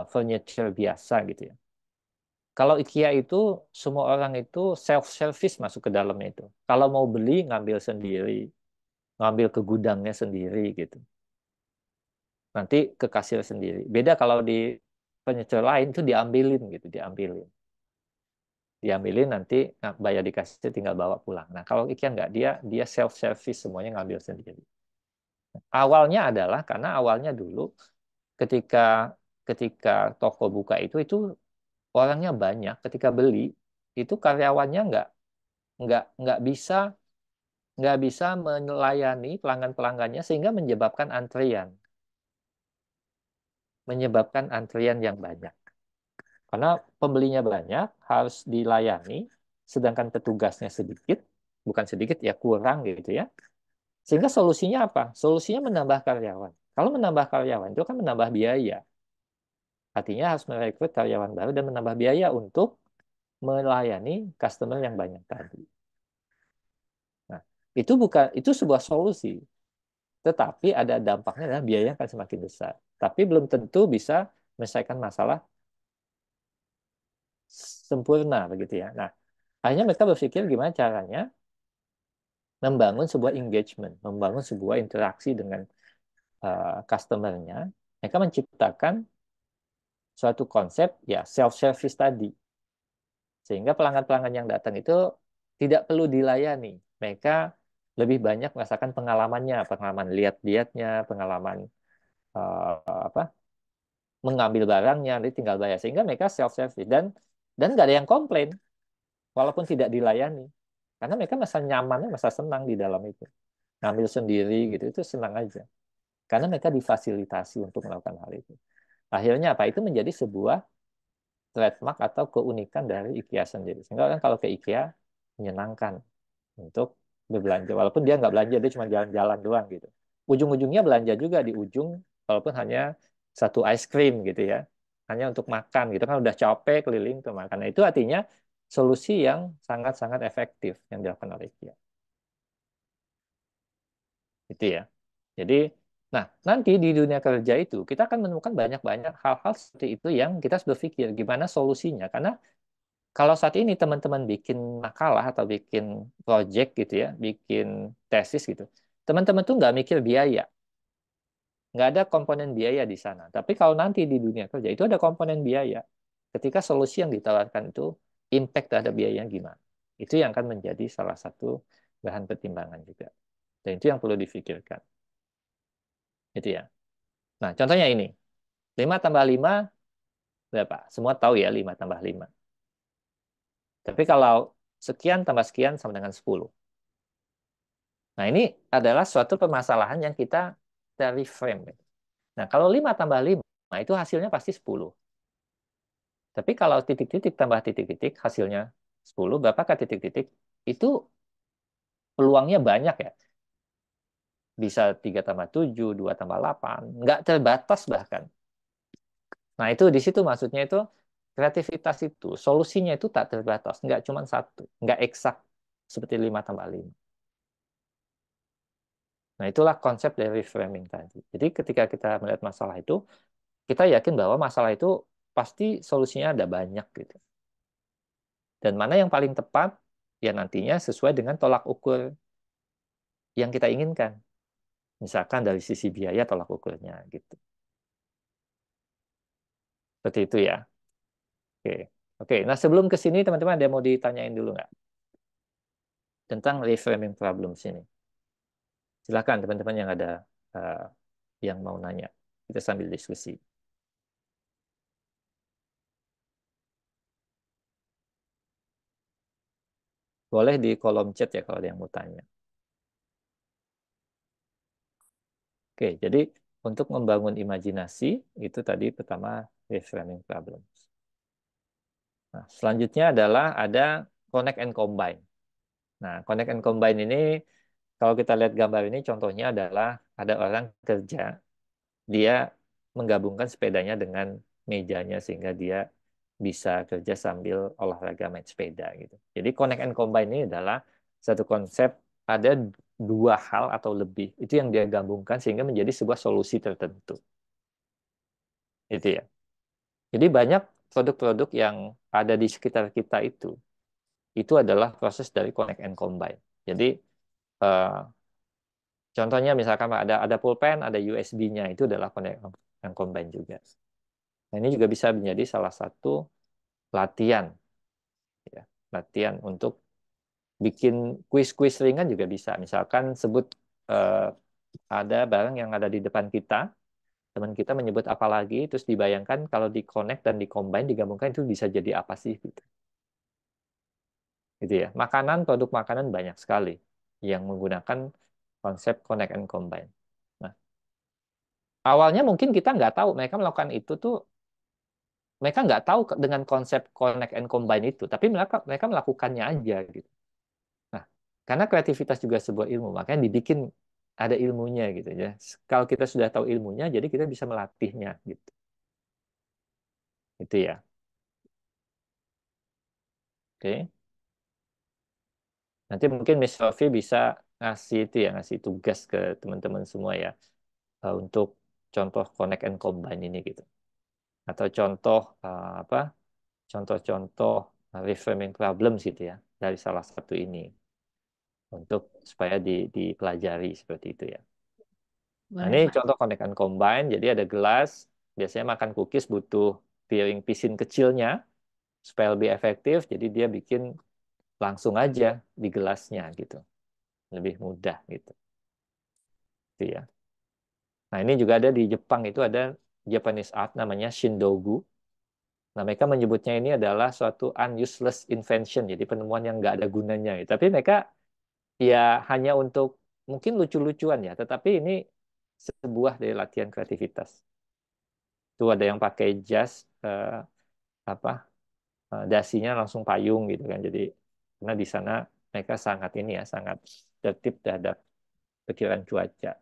furniture biasa gitu ya. Kalau IKEA itu semua orang itu self service masuk ke dalamnya itu. Kalau mau beli ngambil sendiri, ngambil ke gudangnya sendiri gitu. Nanti ke kasir sendiri. Beda kalau di furniture lain itu diambilin gitu, diambilin nanti bayar di kasir tinggal bawa pulang. Nah kalau IKEA nggak, dia self service semuanya ngambil sendiri. Awalnya adalah karena awalnya dulu ketika ketika toko buka itu orangnya banyak, ketika beli itu karyawannya nggak bisa melayani pelanggan-pelanggannya sehingga menyebabkan antrian yang banyak. Karena pembelinya banyak, harus dilayani, sedangkan petugasnya sedikit, bukan sedikit ya kurang gitu ya. Sehingga solusinya apa? Solusinya menambah karyawan. Kalau menambah karyawan itu kan menambah biaya. Artinya harus merekrut karyawan baru dan menambah biaya untuk melayani customer yang banyak tadi. Nah, itu sebuah solusi. Tetapi ada dampaknya adalah biaya akan semakin besar. Tapi belum tentu bisa menyelesaikan masalah sempurna begitu ya. Nah, akhirnya mereka berpikir gimana caranya membangun sebuah engagement, membangun sebuah interaksi dengan customer-nya. Mereka menciptakan suatu konsep ya self-service tadi. Sehingga pelanggan-pelanggan yang datang itu tidak perlu dilayani. Mereka lebih banyak merasakan pengalamannya, pengalaman lihat-lihatnya, pengalaman apa mengambil barangnya, nanti tinggal bayar. Sehingga mereka self-service dan nggak ada yang komplain walaupun tidak dilayani. Karena mereka masa nyamannya, masa senang di dalam itu. Ngambil sendiri gitu, itu senang aja. Karena mereka difasilitasi untuk melakukan hal itu. Akhirnya apa? Itu menjadi sebuah trademark atau keunikan dari IKEA sendiri. Sehingga orang kalau ke IKEA menyenangkan untuk berbelanja. Walaupun dia nggak belanja, dia cuma jalan-jalan doang gitu. Ujung-ujungnya belanja juga di ujung, walaupun hanya satu ice cream gitu ya. Hanya untuk makan gitu kan udah capek keliling untuk makan. Nah, itu artinya solusi yang sangat-sangat efektif yang dilakukan oleh IKEA. Itu ya. Jadi, nah nanti di dunia kerja itu kita akan menemukan banyak-banyak hal-hal seperti itu yang kita harus berpikir gimana solusinya. Karena kalau saat ini teman-teman bikin makalah atau bikin project gitu ya, bikin tesis gitu, teman-teman tuh nggak mikir biaya, nggak ada komponen biaya di sana. Tapi kalau nanti di dunia kerja itu ada komponen biaya. Ketika solusi yang ditawarkan itu impact terhadap biayanya gimana? Itu yang akan menjadi salah satu bahan pertimbangan juga. Dan itu yang perlu difikirkan. Itu ya. Nah, contohnya ini. 5 tambah 5 berapa? Semua tahu ya 5 tambah 5. Tapi kalau sekian tambah sekian sama dengan 10. Nah, ini adalah suatu permasalahan yang kita reframe. Nah, kalau 5 tambah 5 itu hasilnya pasti 10. Tapi kalau titik-titik tambah titik-titik hasilnya 10, berapakah titik-titik? Itu peluangnya banyak ya. bisa 3 tambah 7, 2 tambah 8, nggak terbatas bahkan. Nah, itu di situ maksudnya itu kreativitas itu, solusinya itu tak terbatas, nggak cuma satu, nggak eksak seperti 5 tambah 5. Nah, itulah konsep dari reframing tadi. Jadi ketika kita melihat masalah itu, kita yakin bahwa masalah itu pasti solusinya ada banyak gitu. Dan mana yang paling tepat, ya nantinya sesuai dengan tolak ukur yang kita inginkan. Misalkan dari sisi biaya tolak ukurnya gitu. Seperti itu ya. Oke. Oke, nah sebelum ke sini teman-teman ada yang mau ditanyain dulu nggak? Tentang reframing problems ini. Silakan teman-teman yang ada eh, yang mau nanya. Kita sambil diskusi. Boleh di kolom chat ya kalau ada yang mau tanya. Oke, jadi untuk membangun imajinasi itu tadi pertama reframing problems. Nah, selanjutnya adalah ada connect and combine. Nah, connect and combine ini kalau kita lihat gambar ini contohnya adalah ada orang kerja, dia menggabungkan sepedanya dengan mejanya sehingga dia bisa kerja sambil olahraga main sepeda gitu. Jadi connect and combine ini adalah satu konsep ada dua hal atau lebih itu yang dia gabungkan sehingga menjadi sebuah solusi tertentu. Itu ya. Jadi banyak produk-produk yang ada di sekitar kita itu adalah proses dari connect and combine. Jadi eh, contohnya misalkan ada pulpen, ada USB-nya itu adalah connect and combine juga. Nah, ini juga bisa menjadi salah satu latihan ya. Latihan untuk bikin kuis-kuis ringan juga bisa. Misalkan sebut eh, ada barang yang ada di depan kita, teman kita menyebut apa lagi, terus dibayangkan kalau di-connect dan di-combine, digabungkan itu bisa jadi apa sih gitu. Gitu ya. Makanan, produk makanan banyak sekali yang menggunakan konsep connect and combine. Nah, awalnya mungkin kita nggak tahu mereka melakukan itu tuh, mereka nggak tahu dengan konsep connect and combine itu, tapi mereka mereka melakukannya aja gitu. Nah, karena kreativitas juga sebuah ilmu, makanya dibikin ada ilmunya gitu ya. Kalau kita sudah tahu ilmunya, jadi kita bisa melatihnya gitu. Itu ya. Oke. Nanti mungkin Miss Sophie bisa ngasih itu ya, ngasih tugas ke teman-teman semua ya untuk contoh connect and combine ini gitu. Atau contoh apa? Contoh-contoh reframing problems gitu ya dari salah satu ini untuk supaya dipelajari seperti itu ya. Nah, Boleh, ini Pak. contoh connect and combine. Jadi ada gelas, biasanya makan cookies butuh piring pisin kecilnya supaya lebih efektif. Jadi dia bikin langsung aja di gelasnya gitu. Lebih mudah gitu. Itu ya. Nah, ini juga ada di Jepang itu ada Japanese art namanya Shindogu. Nah, mereka menyebutnya ini adalah suatu unuseless invention, jadi penemuan yang nggak ada gunanya. Tapi mereka ya hanya untuk mungkin lucu-lucuan ya, tetapi ini sebuah dari latihan kreativitas. Itu ada yang pakai jas apa dasinya langsung payung gitu kan. Jadi karena di sana mereka sangat ini ya, sangat tertib terhadap perkiraan cuaca.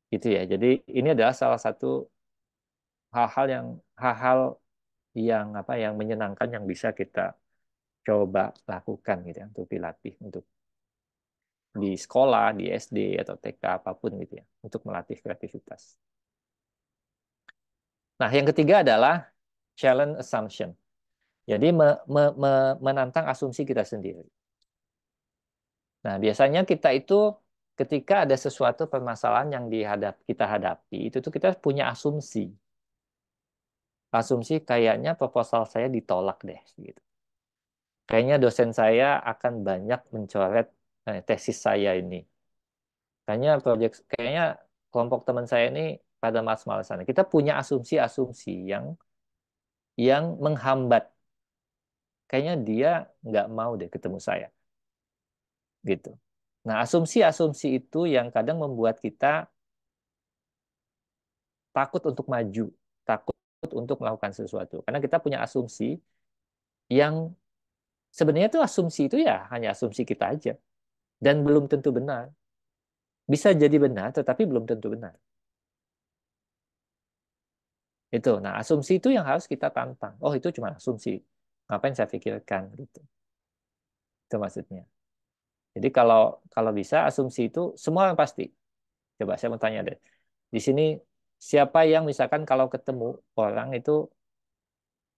Gitu ya. Jadi ini adalah salah satu hal-hal yang apa yang menyenangkan yang bisa kita coba lakukan gitu ya untuk dilatih untuk di sekolah, di SD atau TK apapun gitu ya untuk melatih kreativitas. Nah, yang ketiga adalah challenge assumption. Jadi menantang asumsi kita sendiri. Nah, biasanya kita itu ketika ada sesuatu permasalahan yang kita hadapi, itu tuh kita punya asumsi. Asumsi kayaknya proposal saya ditolak deh gitu. Kayaknya dosen saya akan banyak mencoret tesis saya ini. Kayaknya kelompok teman saya ini pada malas-malasan. Kita punya asumsi-asumsi yang menghambat. Kayaknya dia nggak mau deh ketemu saya, gitu. Nah, asumsi-asumsi itu yang kadang membuat kita takut untuk maju, takut untuk melakukan sesuatu. Karena kita punya asumsi yang sebenarnya itu asumsi itu ya hanya asumsi kita aja dan belum tentu benar. bisa jadi benar, tetapi belum tentu benar. Itu. Nah, asumsi itu yang harus kita tantang. Oh, itu cuma asumsi. Ngapain saya pikirkan gitu. Itu maksudnya. Jadi kalau kalau bisa asumsi itu semua yang pasti. Coba saya mau tanya deh. Di sini siapa yang misalkan kalau ketemu orang itu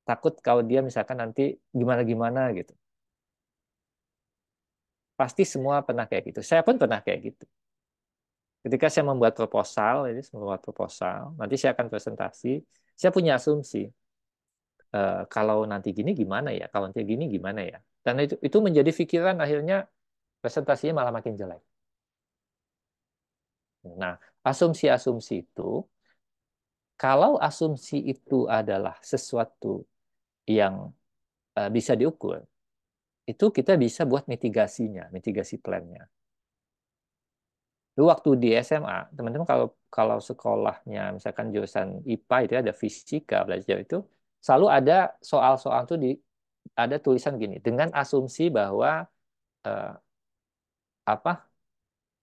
takut kalau dia misalkan nanti gimana-gimana gitu. Pasti semua pernah kayak gitu. Saya pun pernah kayak gitu. Ketika saya membuat proposal, ini membuat proposal, nanti saya akan presentasi, saya punya asumsi. Kalau nanti gini gimana ya, kalau nanti gini gimana ya. Dan itu menjadi pikiran akhirnya presentasinya malah makin jelek. Nah, asumsi-asumsi itu, kalau asumsi itu adalah sesuatu yang bisa diukur, itu kita bisa buat mitigasinya, mitigasi plannya. Dulu waktu di SMA, teman-teman kalau kalau sekolahnya misalkan jurusan IPA itu ada fisika belajar itu selalu ada soal-soal tuh ada tulisan gini dengan asumsi bahwa eh, apa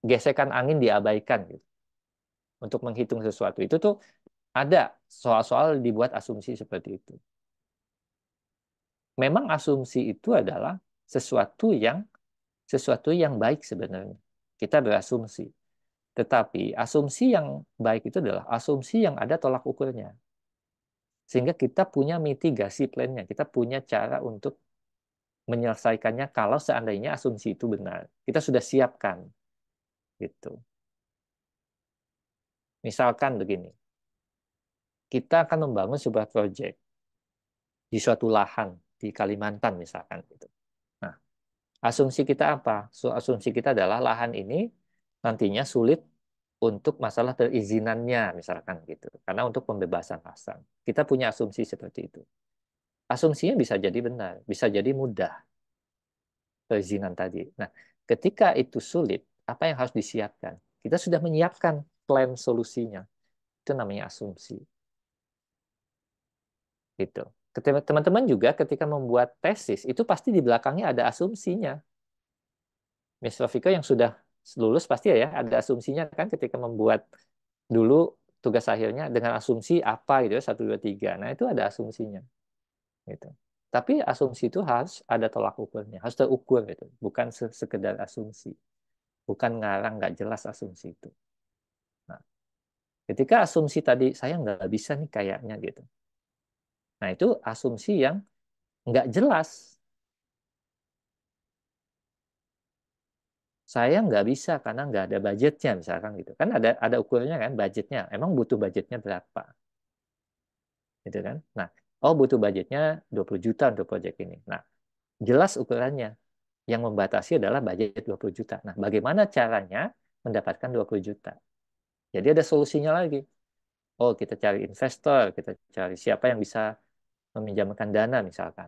gesekan angin diabaikan gitu untuk menghitung sesuatu itu tuh ada soal-soal dibuat asumsi seperti itu. Memang asumsi itu adalah sesuatu yang baik sebenarnya. Kita berasumsi. Tetapi asumsi yang baik itu adalah asumsi yang ada tolak ukurnya. Sehingga kita punya mitigasi plan-nya. Kita punya cara untuk menyelesaikannya kalau seandainya asumsi itu benar. Kita sudah siapkan. Gitu. Misalkan begini. Kita akan membangun sebuah proyek di suatu lahan di Kalimantan misalkan. Gitu. Nah, asumsi kita apa? Asumsi kita adalah lahan ini nantinya sulit untuk masalah perizinannya misalkan gitu. Karena untuk pembebasan lahan. Kita punya asumsi seperti itu. Asumsinya bisa jadi benar, bisa jadi mudah perizinan tadi. Nah, ketika itu sulit, apa yang harus disiapkan? Kita sudah menyiapkan plan solusinya. Itu namanya asumsi. Gitu. Teman-teman juga ketika membuat tesis, itu pasti di belakangnya ada asumsinya. Miss Rafika yang sudah lulus pasti ya ada asumsinya kan ketika membuat dulu tugas akhirnya dengan asumsi apa gitu ya, 1, 2, 3. Nah, itu ada asumsinya. Gitu. Tapi asumsi itu harus ada tolak ukurnya, harus terukur gitu, bukan sekedar asumsi, bukan ngarang nggak jelas asumsi itu. Nah, ketika asumsi tadi saya nggak bisa nih kayaknya gitu, nah itu asumsi yang nggak jelas. Saya nggak bisa karena nggak ada budgetnya misalkan gitu, kan ada ukurannya kan budgetnya, emang butuh budgetnya berapa, gitu kan? Nah, oh butuh budgetnya 20 juta untuk proyek ini. Nah, jelas ukurannya. Yang membatasi adalah budget 20 juta. Nah, bagaimana caranya mendapatkan 20 juta? Jadi ada solusinya lagi. Oh, kita cari investor, kita cari siapa yang bisa meminjamkan dana misalkan.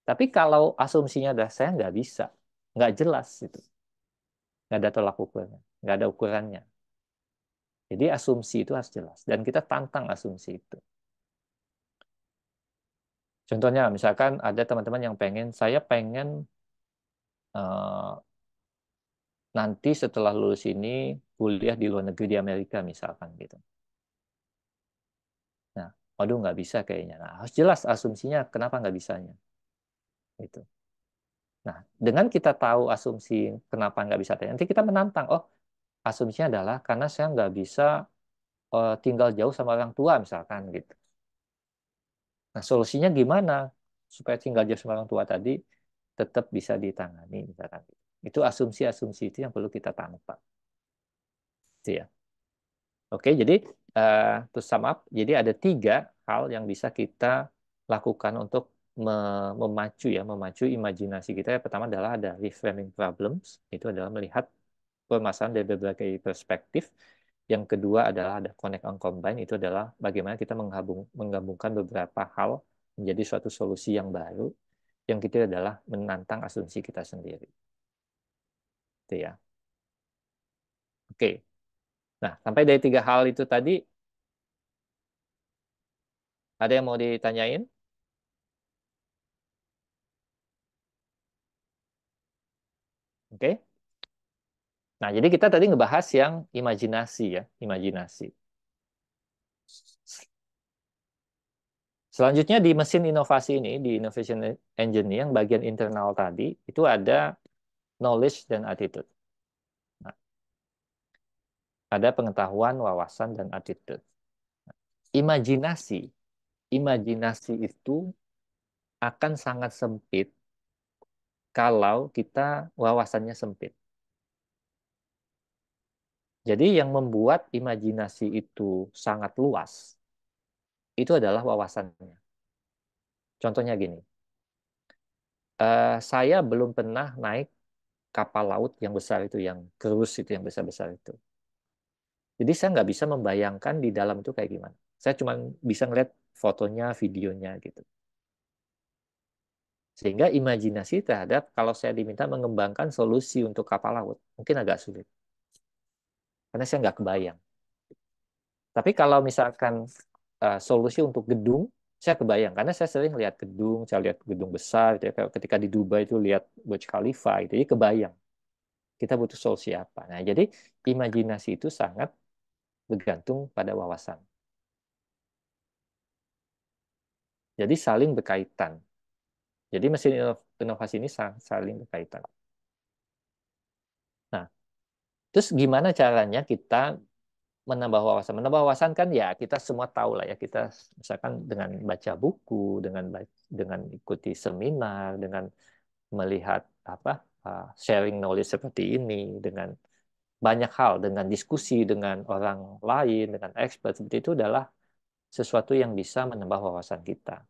Tapi kalau asumsinya adalah saya nggak bisa, nggak jelas itu, nggak ada tolak ukurnya, nggak ada ukurannya. Jadi asumsi itu harus jelas dan kita tantang asumsi itu. Contohnya, misalkan ada teman-teman yang saya pengen eh, nanti setelah lulus ini kuliah di luar negeri di Amerika misalkan gitu. Nah, waduh nggak bisa kayaknya. Nah, harus jelas asumsinya kenapa nggak bisanya. Gitu. Nah, dengan kita tahu asumsi kenapa nggak bisa, nanti kita menantang. Oh, asumsinya adalah karena saya nggak bisa tinggal jauh sama orang tua misalkan gitu. Nah, solusinya gimana supaya tinggal jauh sama orang tua tadi tetap bisa ditangani misalkan. Itu asumsi-asumsi itu yang perlu kita tangkap. Gitu ya. Oke, jadi to sum up, jadi ada 3 hal yang bisa kita lakukan untuk memacu imajinasi kita. Yang pertama adalah ada reframing problems, itu adalah melihat permasalahan dari berbagai perspektif. Yang kedua adalah ada connect and combine, itu adalah bagaimana kita menggabungkan beberapa hal menjadi suatu solusi yang baru. Yang ketiga adalah menantang asumsi kita sendiri. Itu ya. Oke. Nah, sampai dari 3 hal itu tadi, ada yang mau ditanyain? Oke. Nah, jadi kita tadi ngebahas yang imajinasi ya, imajinasi. Selanjutnya di mesin inovasi ini, di Innovation Engine yang bagian internal tadi, itu ada knowledge dan attitude. Nah, ada pengetahuan, wawasan, dan attitude. Imajinasi, imajinasi itu akan sangat sempit kalau kita wawasannya sempit. Jadi yang membuat imajinasi itu sangat luas, itu adalah wawasannya. Contohnya gini, saya belum pernah naik kapal laut yang besar itu, yang cruise itu, yang besar-besar itu. Jadi saya nggak bisa membayangkan di dalam itu kayak gimana. Saya cuma bisa ngeliat fotonya, videonya gitu. Sehingga imajinasi terhadap kalau saya diminta mengembangkan solusi untuk kapal laut, mungkin agak sulit. Karena saya nggak kebayang. Tapi kalau misalkan solusi untuk gedung, saya kebayang. Karena saya sering lihat gedung, saya lihat gedung besar. Gitu ya. Kayak ketika di Dubai itu lihat Burj Khalifa, itu jadi kebayang. Kita butuh solusi apa. Nah, jadi imajinasi itu sangat bergantung pada wawasan. Jadi saling berkaitan. Jadi mesin inovasi ini saling berkaitan. Nah, terus gimana caranya kita menambah wawasan? Menambah wawasan kan ya kita semua tahu lah ya. Kita misalkan dengan baca buku, dengan ikuti seminar, dengan melihat apa sharing knowledge seperti ini, dengan banyak hal, dengan diskusi dengan orang lain, dengan expert seperti itu adalah sesuatu yang bisa menambah wawasan kita.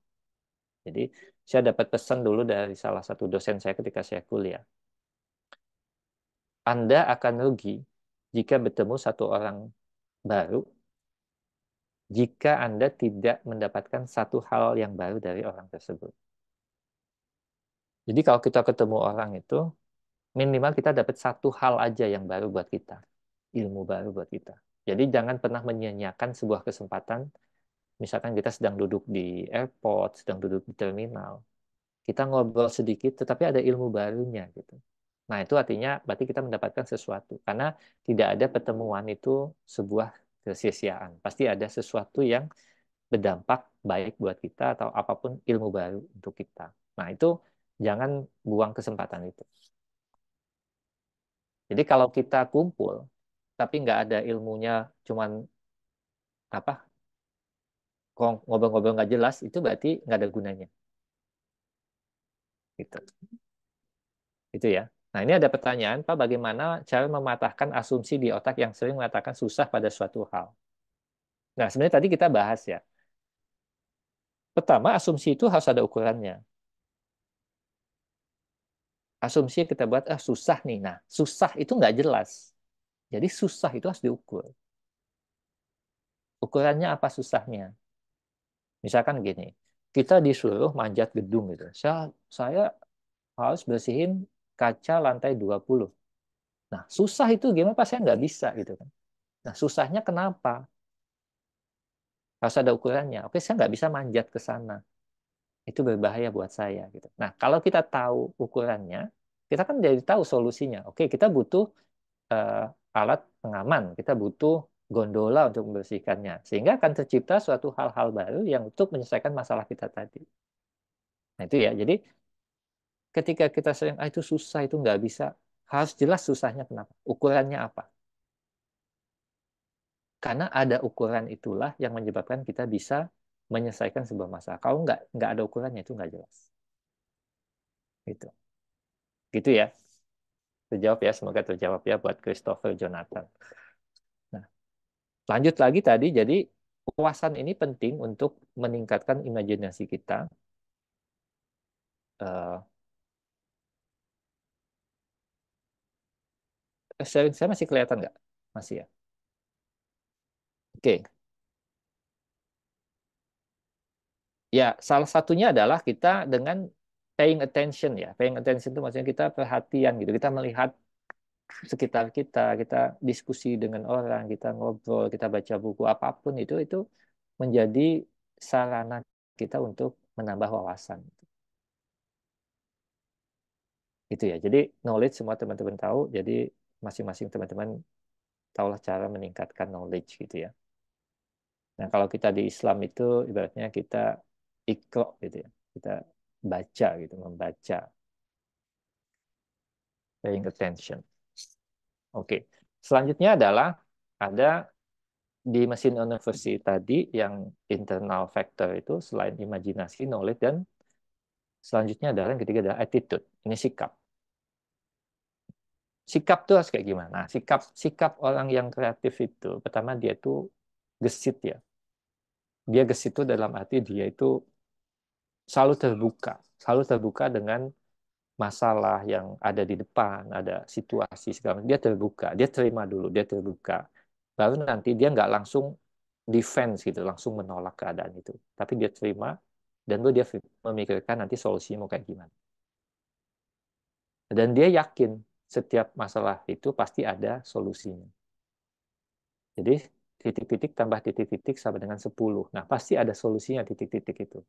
Jadi saya dapat pesan dulu dari salah satu dosen saya ketika saya kuliah. Anda akan rugi jika bertemu satu orang baru jika Anda tidak mendapatkan satu hal yang baru dari orang tersebut. Jadi kalau kita ketemu orang itu, minimal kita dapat satu hal aja yang baru buat kita. Ilmu baru buat kita. Jadi jangan pernah menyia-nyiakan sebuah kesempatan. Misalkan kita sedang duduk di airport, sedang duduk di terminal. Kita ngobrol sedikit, tetapi ada ilmu barunya gitu. Nah, itu artinya berarti kita mendapatkan sesuatu. Karena tidak ada pertemuan itu sebuah kesia-siaan. Pasti ada sesuatu yang berdampak baik buat kita atau apapun ilmu baru untuk kita. Nah, itu jangan buang kesempatan itu. Jadi kalau kita kumpul, tapi nggak ada ilmunya, cuman apa ngobrol-ngobrol nggak jelas, itu berarti nggak ada gunanya. Gitu. Itu ya. Nah, ini ada pertanyaan, Pak, bagaimana cara mematahkan asumsi di otak yang sering mengatakan susah pada suatu hal? Nah, sebenarnya tadi kita bahas ya. Pertama, asumsi itu harus ada ukurannya. Asumsi yang kita buat, susah nih. Nah, susah itu nggak jelas. Jadi susah itu harus diukur. Ukurannya apa susahnya? Misalkan gini, kita disuruh manjat gedung gitu. Saya harus bersihin kaca lantai 20. Nah, susah itu gimana Pak? Saya nggak bisa gitu kan. Nah, susahnya kenapa? Harus ada ukurannya. Oke, saya nggak bisa manjat ke sana. Itu berbahaya buat saya gitu. Nah, kalau kita tahu ukurannya, kita kan jadi tahu solusinya. Oke, kita butuh eh, alat pengaman, kita butuh gondola untuk membersihkannya, sehingga akan tercipta suatu hal-hal baru yang untuk menyelesaikan masalah kita tadi. Nah itu ya, jadi ketika kita sering, itu susah, itu nggak bisa, harus jelas susahnya kenapa, ukurannya apa. Karena ada ukuran itulah yang menyebabkan kita bisa menyelesaikan sebuah masalah. Kalau nggak ada ukurannya, itu nggak jelas. Gitu. Gitu ya. Terjawab ya, semoga terjawab ya buat Christopher Jonathan. Nah, lanjut lagi tadi, jadi wawasan ini penting untuk meningkatkan imajinasi kita. Saya masih kelihatan nggak? Masih ya. Oke. Ya, salah satunya adalah kita dengan paying attention ya. Paying attention itu maksudnya kita perhatian gitu. Kita melihat sekitar kita, kita diskusi dengan orang, kita ngobrol, kita baca buku apapun itu menjadi sarana kita untuk menambah wawasan. Itu ya. Jadi knowledge semua teman-teman tahu. Jadi masing-masing teman-teman tahulah cara meningkatkan knowledge gitu ya. Nah, kalau kita di Islam itu ibaratnya kita iqra gitu ya. Kita baca gitu, membaca, paying attention. Oke. Selanjutnya adalah ada di mesin university tadi yang internal factor itu selain imajinasi, knowledge, dan selanjutnya adalah yang ketiga adalah attitude. Ini sikap. Sikap tuh harus kayak gimana? Sikap sikap orang yang kreatif itu pertama dia itu gesit ya. Dia gesit itu dalam arti dia itu selalu terbuka dengan masalah yang ada di depan, ada situasi segala macam. Dia terbuka, dia terima dulu, dia terbuka. Baru nanti dia nggak langsung defense gitu, langsung menolak keadaan itu. Tapi dia terima dan baru dia memikirkan nanti solusinya mau kayak gimana. Dan dia yakin setiap masalah itu pasti ada solusinya. Jadi titik-titik tambah titik-titik sama dengan 10. Nah, pasti ada solusinya titik-titik itu.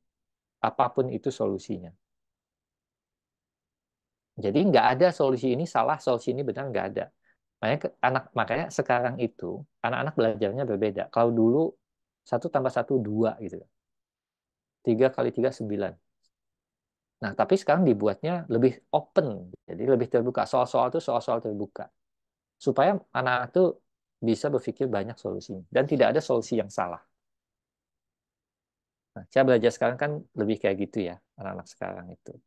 Apapun itu solusinya. Jadi nggak ada solusi ini salah, solusi ini benar, nggak ada. Makanya sekarang itu anak-anak belajarnya berbeda. Kalau dulu 1 tambah 1 2 gitu. 3 kali 3 9. Nah, tapi sekarang dibuatnya lebih open, jadi lebih terbuka. Soal-soal itu soal-soal terbuka. Supaya anak-anak itu bisa berpikir banyak solusinya. Dan tidak ada solusi yang salah. Nah, cara belajar sekarang kan lebih kayak gitu ya, anak-anak sekarang itu.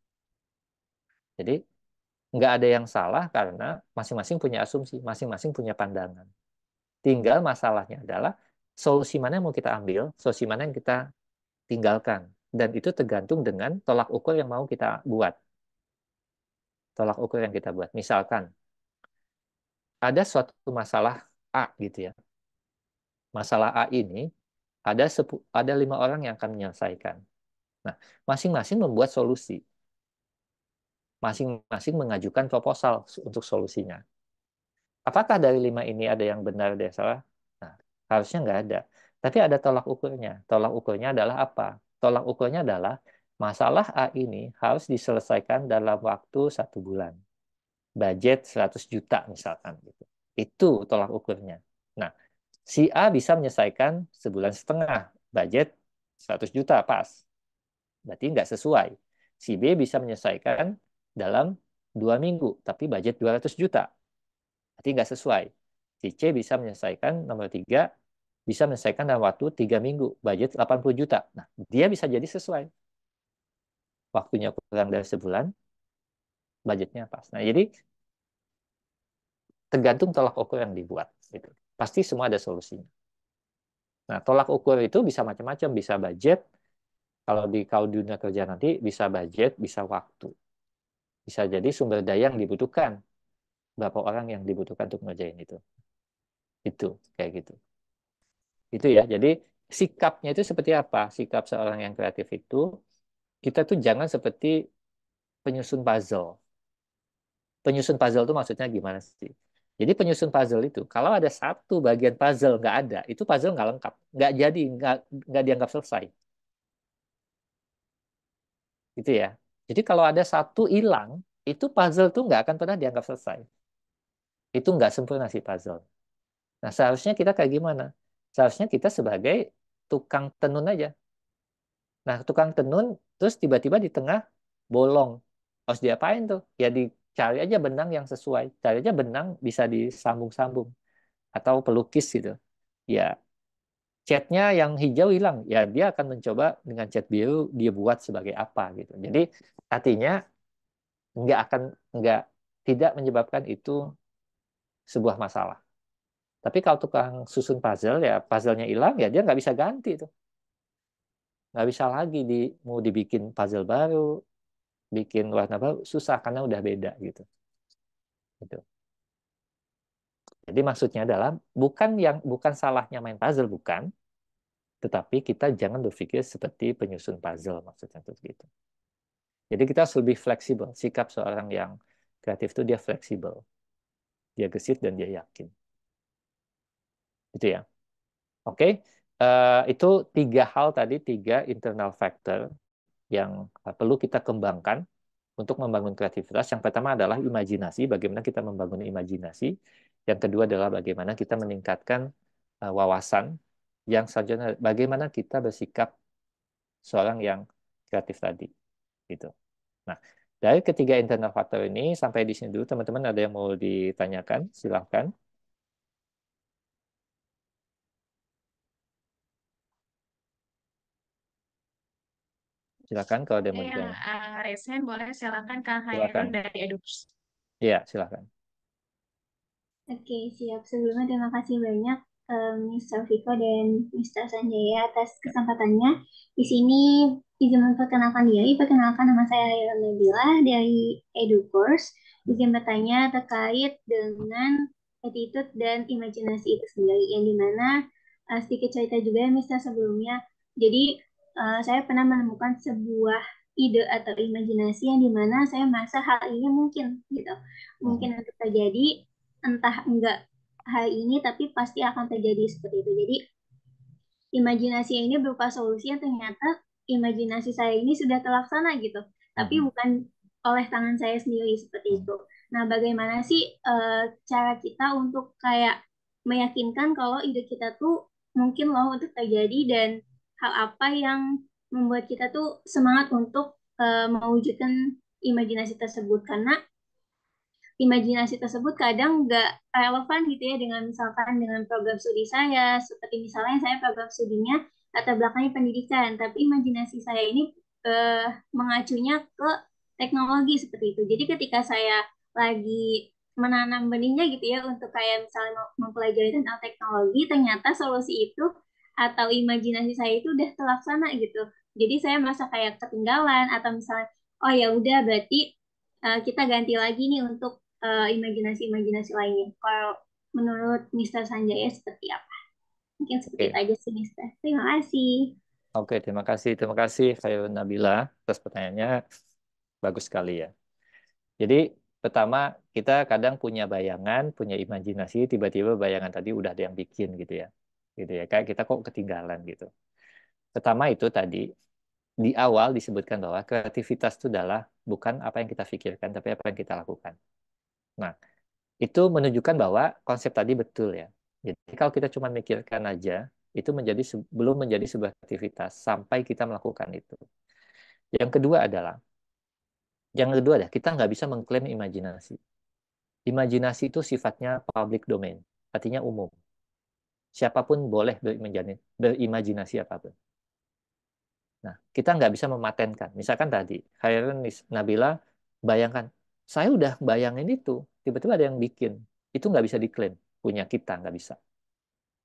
Jadi, nggak ada yang salah karena masing-masing punya asumsi, masing-masing punya pandangan. Tinggal masalahnya adalah solusi mana yang mau kita ambil, solusi mana yang kita tinggalkan. Dan itu tergantung dengan tolak ukur yang mau kita buat. Tolak ukur yang kita buat. Misalkan, ada suatu masalah A gitu ya. Masalah A ini ada 5 orang yang akan menyelesaikan. Nah, masing-masing membuat solusi. Masing-masing mengajukan proposal untuk solusinya. Apakah dari 5 ini ada yang benar, ada yang salah? Nah, harusnya nggak ada. Tapi ada tolak ukurnya. Tolak ukurnya adalah apa? Tolak ukurnya adalah masalah A ini harus diselesaikan dalam waktu 1 bulan. Budget 100 juta misalkan. Gitu. Itu tolak ukurnya. Nah, si A bisa menyelesaikan 1,5 bulan. Budget 100 juta pas. Berarti nggak sesuai. Si B bisa menyelesaikan dalam 2 minggu, tapi budget 200 juta. Berarti nggak sesuai. Si C bisa menyelesaikan, nomor 3, bisa menyelesaikan dalam waktu 3 minggu, budget 80 juta. Nah, dia bisa jadi sesuai. Waktunya kurang dari sebulan, budgetnya pas. Nah, jadi tergantung tolak ukur yang dibuat. Gitu. Pasti semua ada solusinya. Nah, tolak ukur itu bisa macam-macam, bisa budget. Kalau di dunia kerja nanti bisa budget, bisa waktu. Bisa jadi sumber daya yang dibutuhkan. Berapa orang yang dibutuhkan untuk ngerjain itu. Itu, kayak gitu. Itu ya. Jadi sikapnya itu seperti apa? Sikap seorang yang kreatif itu, kita tuh jangan seperti penyusun puzzle. Penyusun puzzle itu maksudnya gimana sih? Jadi penyusun puzzle itu, kalau ada satu bagian puzzle nggak ada, itu puzzle nggak lengkap. Nggak jadi, nggak dianggap selesai. Gitu ya. Jadi kalau ada satu hilang, itu puzzle tuh nggak akan pernah dianggap selesai. Itu nggak sempurna si puzzle. Nah, seharusnya kita kayak gimana? Seharusnya kita sebagai tukang tenun aja. Nah, tukang tenun, terus tiba-tiba di tengah bolong. Harus diapain tuh? Ya dicari aja benang yang sesuai. Cari aja benang bisa disambung-sambung. Atau pelukis gitu. Ya, catnya yang hijau hilang. Ya, dia akan mencoba dengan cat biru, dia buat sebagai apa gitu. Jadi, artinya nggak akan, nggak, tidak menyebabkan itu sebuah masalah. Tapi kalau tukang susun puzzle, ya puzzle-nya hilang, ya dia nggak bisa ganti tuh. Nggak bisa lagi mau dibikin puzzle baru, bikin warna baru, susah karena udah beda gitu. Gitu. Jadi maksudnya adalah bukan salahnya main puzzle, bukan, tetapi kita jangan berpikir seperti penyusun puzzle maksudnya tuh gitu. Jadi kita harus lebih fleksibel. Sikap seorang yang kreatif itu dia fleksibel, dia gesit dan dia yakin. Itu ya. Oke, itu 3 hal tadi, 3 internal factor yang perlu kita kembangkan untuk membangun kreativitas. Yang pertama adalah imajinasi, bagaimana kita membangun imajinasi. Yang kedua adalah bagaimana kita meningkatkan wawasan. Yang selanjutnya bagaimana kita bersikap seorang yang kreatif tadi. Gitu. Nah, dari ketiga internal faktor ini sampai di sini dulu, teman-teman ada yang mau ditanyakan? Silahkan. Silakan kalau ada yang mau Yang ditanya. resen boleh silakan Kak Silakan. Hairul dari Edukers. Iya, silakan. Oke, siap. Sebelumnya terima kasih banyak Mr. Viko dan Mr. Sanjaya atas kesempatannya. Di sini izin memperkenalkan diri. Perkenalkan, nama saya Hairul Nabila dari EduCourse. Izin bertanya terkait dengan attitude dan imajinasi itu sendiri. Yang dimana sedikit cerita juga ya Mr. sebelumnya. Jadi saya pernah menemukan sebuah ide atau imajinasi yang dimana saya merasa hal ini mungkin gitu. Mungkin untuk terjadi, entah enggak hari ini tapi pasti akan terjadi seperti itu. Jadi imajinasi ini berupa solusi yang ternyata imajinasi saya ini sudah terlaksana gitu, tapi bukan oleh tangan saya sendiri seperti itu. Nah, bagaimana sih cara kita untuk kayak meyakinkan kalau ide kita tuh mungkin loh untuk terjadi, dan hal apa yang membuat kita tuh semangat untuk mewujudkan imajinasi tersebut, karena imajinasi tersebut kadang nggak relevan gitu ya dengan misalkan dengan program studi saya, seperti misalnya saya program studinya latar belakangnya pendidikan, tapi imajinasi saya ini mengacunya ke teknologi seperti itu. Jadi ketika saya lagi menanam benihnya gitu ya untuk kayak misalnya mempelajari tentang teknologi, ternyata solusi itu atau imajinasi saya itu udah terlaksana gitu. Jadi saya merasa kayak ketinggalan, atau misalnya oh ya udah berarti kita ganti lagi nih untuk imajinasi-imajinasi lainnya. Kalau menurut Mr. Sanjaya seperti apa? Mungkin seperti itu aja sih, Mr. Terima kasih. Oke, terima kasih. Terima kasih, Khairul Nabila, atas pertanyaannya. Bagus sekali ya. Jadi, pertama, kita kadang punya bayangan, punya imajinasi, tiba-tiba bayangan tadi udah ada yang bikin gitu ya. Gitu ya. Kayak kita kok ketinggalan gitu. Pertama itu tadi, di awal disebutkan bahwa kreativitas itu adalah bukan apa yang kita pikirkan, tapi apa yang kita lakukan. Nah, itu menunjukkan bahwa konsep tadi betul ya. Jadi kalau kita cuma mikirkan aja, itu belum menjadi sebuah aktivitas sampai kita melakukan itu. Yang kedua adalah, kita nggak bisa mengklaim imajinasi. Imajinasi itu sifatnya public domain, artinya umum. Siapapun boleh berimajinasi apapun. Nah, kita nggak bisa mematenkan. Misalkan tadi, Khairul Nabila bayangkan, saya udah bayangin itu, tiba-tiba ada yang bikin. Itu nggak bisa diklaim, punya kita, nggak bisa.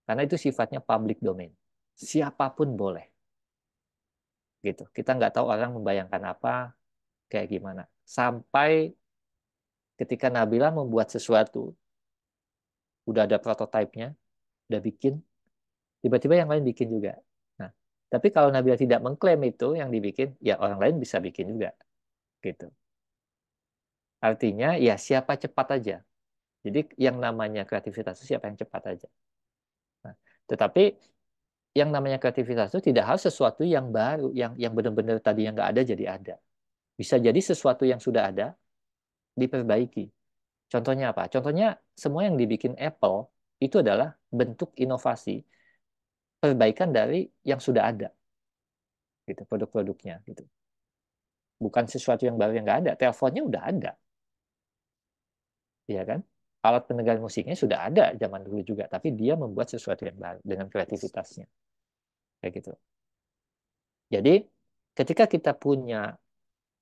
Karena itu sifatnya public domain. Siapapun boleh. Gitu. Kita nggak tahu orang membayangkan apa, kayak gimana. Sampai ketika Nabila membuat sesuatu, udah ada prototipenya, udah bikin, tiba-tiba yang lain bikin juga. Nah, tapi kalau Nabila tidak mengklaim itu yang dibikin, ya orang lain bisa bikin juga. Gitu. Artinya, ya siapa cepat aja. Jadi yang namanya kreativitas itu siapa yang cepat aja. Nah, tetapi yang namanya kreativitas itu tidak harus sesuatu yang baru, yang benar-benar tadi yang nggak ada jadi ada. Bisa jadi sesuatu yang sudah ada diperbaiki. Contohnya apa? Contohnya semua yang dibikin Apple itu adalah bentuk inovasi, perbaikan dari yang sudah ada, gitu produk-produknya, gitu. Bukan sesuatu yang baru yang nggak ada. Teleponnya udah ada, ya kan? Alat pendengar musiknya sudah ada zaman dulu juga, tapi dia membuat sesuatu yang baru dengan kreativitasnya, kayak gitu. Jadi ketika kita punya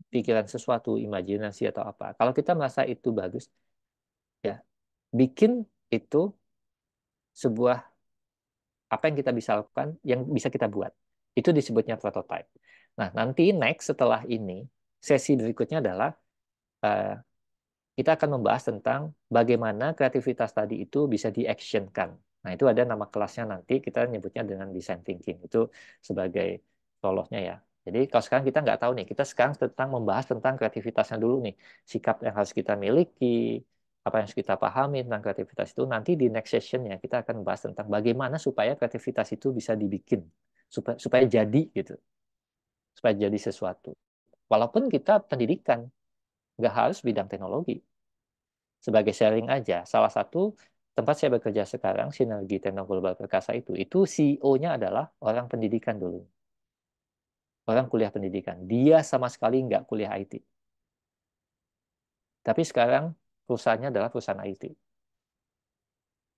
pikiran sesuatu, imajinasi atau apa, kalau kita merasa itu bagus, ya bikin itu sebuah apa yang kita bisa lakukan, yang bisa kita buat. Itu disebutnya prototype. Nah, nanti next setelah ini, sesi berikutnya adalah uh, kita akan membahas tentang bagaimana kreativitas tadi itu bisa di-actionkan. Nah, itu ada nama kelasnya nanti, kita nyebutnya dengan design thinking. Itu sebagai contohnya ya. Jadi kalau sekarang kita nggak tahu nih, kita sekarang membahas tentang kreativitasnya dulu nih. Sikap yang harus kita miliki, apa yang harus kita pahami tentang kreativitas itu. Nanti di next session ya, kita akan membahas tentang bagaimana supaya kreativitas itu bisa dibikin. Supaya jadi gitu. Supaya jadi sesuatu. Walaupun kita pendidikan, nggak harus bidang teknologi. Sebagai sharing aja, salah satu tempat saya bekerja sekarang, Sinergi Tekno Global Perkasa itu CEO-nya adalah orang pendidikan dulu. Orang kuliah pendidikan. Dia sama sekali nggak kuliah IT. Tapi sekarang perusahaannya adalah perusahaan IT.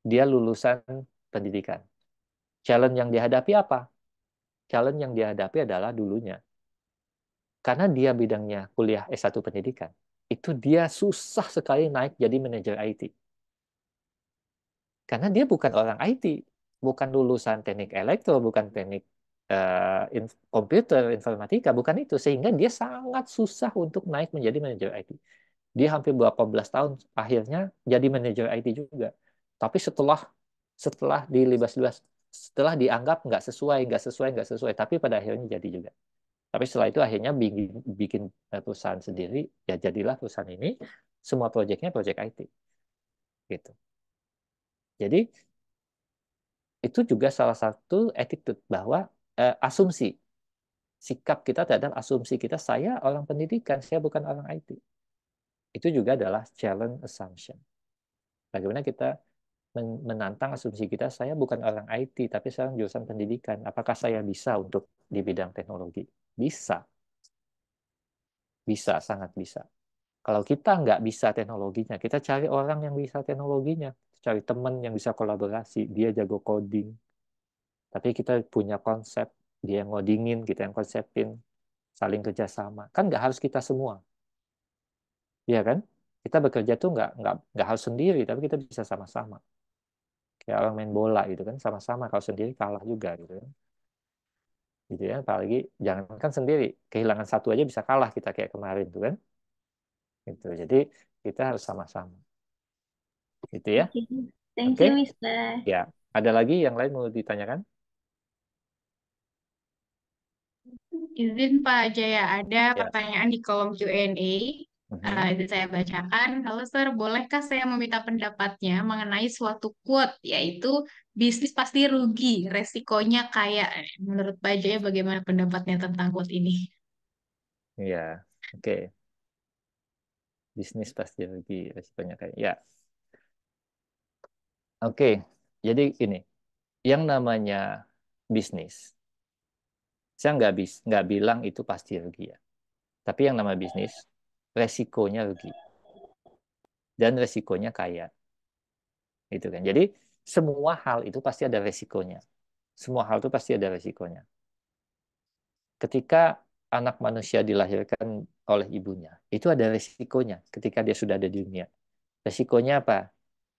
Dia lulusan pendidikan. Challenge yang dihadapi apa? Challenge yang dihadapi adalah dulunya. Karena dia bidangnya kuliah S1 pendidikan, itu dia susah sekali naik jadi manajer IT. Karena dia bukan orang IT, bukan lulusan teknik elektro, bukan teknik komputer, informatika, bukan itu. Sehingga dia sangat susah untuk naik menjadi manajer IT. Dia hampir berapa belas tahun akhirnya jadi manajer IT juga. Tapi setelah setelah dilibas-libas, setelah dianggap nggak sesuai, tapi pada akhirnya jadi juga. Tapi setelah itu akhirnya bikin perusahaan sendiri, ya jadilah perusahaan ini, semua proyeknya proyek IT. Gitu. Jadi itu juga salah satu attitude bahwa asumsi, sikap kita terhadap asumsi kita, saya orang pendidikan, saya bukan orang IT. Itu juga adalah challenge assumption. Bagaimana kita menantang asumsi kita, saya bukan orang IT, tapi saya jurusan pendidikan. Apakah saya bisa untuk di bidang teknologi? Bisa. Bisa, sangat bisa. Kalau kita nggak bisa teknologinya, kita cari orang yang bisa teknologinya. Cari teman yang bisa kolaborasi, dia jago coding. Tapi kita punya konsep, dia yang ngodingin, kita yang konsepin, saling kerjasama. Kan nggak harus kita semua, ya kan? Kita bekerja tuh nggak harus sendiri, tapi kita bisa sama-sama. Kayak orang main bola gitu kan, sama-sama. Kalau sendiri kalah juga gitu kan. Gitu ya, apalagi jangankan sendiri, kehilangan satu aja bisa kalah kita kayak kemarin tuh kan. Gitu. Jadi kita harus sama-sama. Gitu ya. Oke, thank Oke? you, Mister. Ya. Ada lagi yang lain mau ditanyakan? Izin Pak Jaya, ada Ya. pertanyaan di kolom Q&A. Mhm. Itu saya bacakan. Halo Sir, bolehkah saya meminta pendapatnya mengenai suatu quote, yaitu bisnis pasti rugi, resikonya kayak. Menurut Pak Jaya, bagaimana pendapatnya tentang quote ini? Ya. Oke. Bisnis pasti rugi, resikonya kayak. Ya. Oke. Jadi ini, yang namanya bisnis, saya nggak bilang itu pasti rugi ya. Tapi yang namanya bisnis, resikonya rugi dan resikonya kaya, gitu kan. Jadi semua hal itu pasti ada resikonya. Semua hal itu pasti ada resikonya. Ketika anak manusia dilahirkan oleh ibunya, itu ada resikonya ketika dia sudah ada di dunia. Resikonya apa?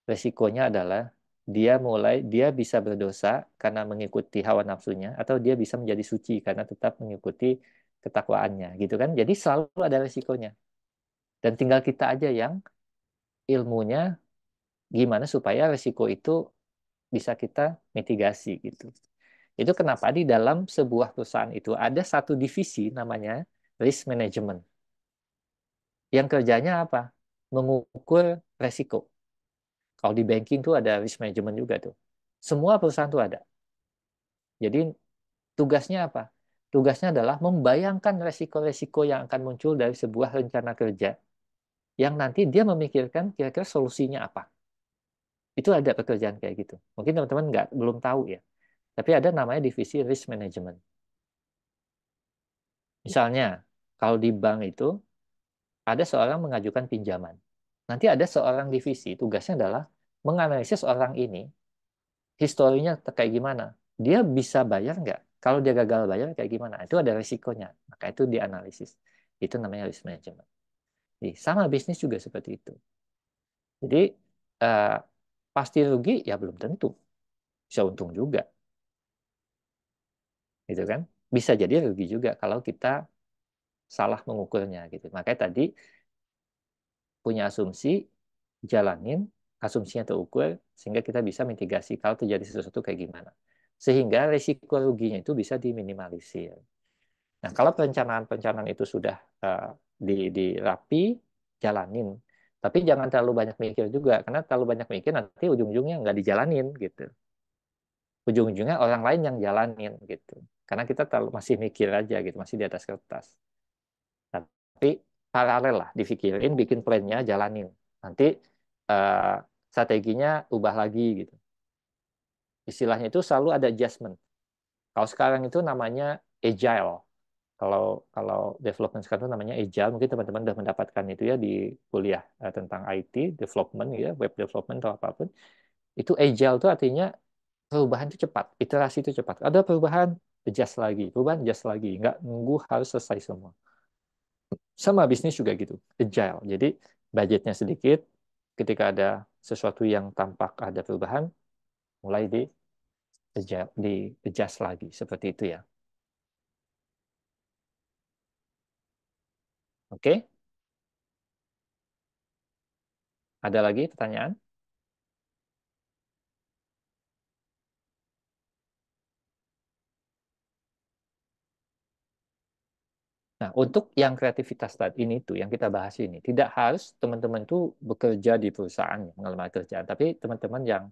Resikonya adalah dia bisa berdosa karena mengikuti hawa nafsunya, atau dia bisa menjadi suci karena tetap mengikuti ketakwaannya, gitu kan? Jadi selalu ada resikonya. Dan tinggal kita aja yang ilmunya gimana supaya resiko itu bisa kita mitigasi gitu. Itu kenapa di dalam sebuah perusahaan itu ada satu divisi namanya risk management. Yang kerjanya apa? Mengukur resiko. Kalau di banking tuh ada risk management juga tuh. Semua perusahaan tuh ada. Jadi tugasnya apa? Tugasnya adalah membayangkan resiko-resiko yang akan muncul dari sebuah rencana kerja yang nanti dia memikirkan kira-kira solusinya apa. Itu ada pekerjaan kayak gitu. Mungkin teman-teman belum tahu ya. Tapi ada namanya divisi risk management. Misalnya, kalau di bank itu ada seorang mengajukan pinjaman. Nanti ada seorang divisi, tugasnya adalah menganalisis orang ini, historinya kayak gimana. Dia bisa bayar nggak? Kalau dia gagal bayar kayak gimana? Itu ada risikonya. Maka itu dianalisis. Itu namanya risk management. Jadi, sama bisnis juga seperti itu. Jadi, eh, pasti rugi? Ya belum tentu. Bisa untung juga. Gitu kan? Bisa jadi rugi juga kalau kita salah mengukurnya gitu. Makanya tadi punya asumsi, jalanin, asumsinya terukur, sehingga kita bisa mitigasi kalau terjadi sesuatu kayak gimana. Sehingga risiko ruginya itu bisa diminimalisir. Nah, kalau perencanaan-perencanaan itu sudah dirapi, jalanin. Tapi jangan terlalu banyak mikir juga, karena terlalu banyak mikir nanti ujung-ujungnya nggak dijalanin gitu. Ujung-ujungnya orang lain yang jalanin gitu. Karena kita masih mikir aja gitu, masih di atas kertas. Tapi paralel lah, dipikirin, bikin plannya, jalanin. Nanti eh, strateginya ubah lagi gitu. Istilahnya itu selalu ada adjustment. Kalau sekarang itu namanya agile. Kalau kalau development sekarang itu namanya agile, mungkin teman-teman sudah mendapatkan itu ya di kuliah tentang IT, development ya, web development atau apapun. Itu agile itu artinya perubahan itu cepat, iterasi itu cepat. Ada perubahan, adjust lagi, perubahan adjust lagi, nggak nunggu harus selesai semua. Sama bisnis juga gitu, agile. Jadi budgetnya sedikit, ketika ada sesuatu yang tampak ada perubahan, mulai di adjust lagi, seperti itu ya. Oke, ada lagi pertanyaan? Nah, untuk yang kreativitas tadi ini tuh yang kita bahas ini, tidak harus teman-teman tuh bekerja di perusahaan ya, mengelola kerjaan, tapi teman-teman yang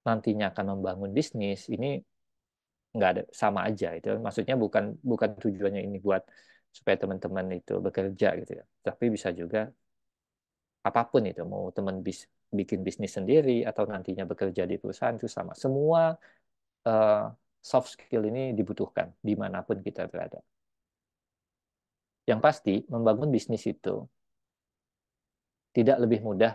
nantinya akan membangun bisnis ini nggak ada sama aja itu. Maksudnya bukan bukan tujuannya ini buat supaya teman-teman itu bekerja gitu ya, tapi bisa juga apapun itu, mau teman bikin bisnis sendiri atau nantinya bekerja di perusahaan itu sama. Semua eh, soft skill ini dibutuhkan dimanapun kita berada. Yang pasti membangun bisnis itu tidak lebih mudah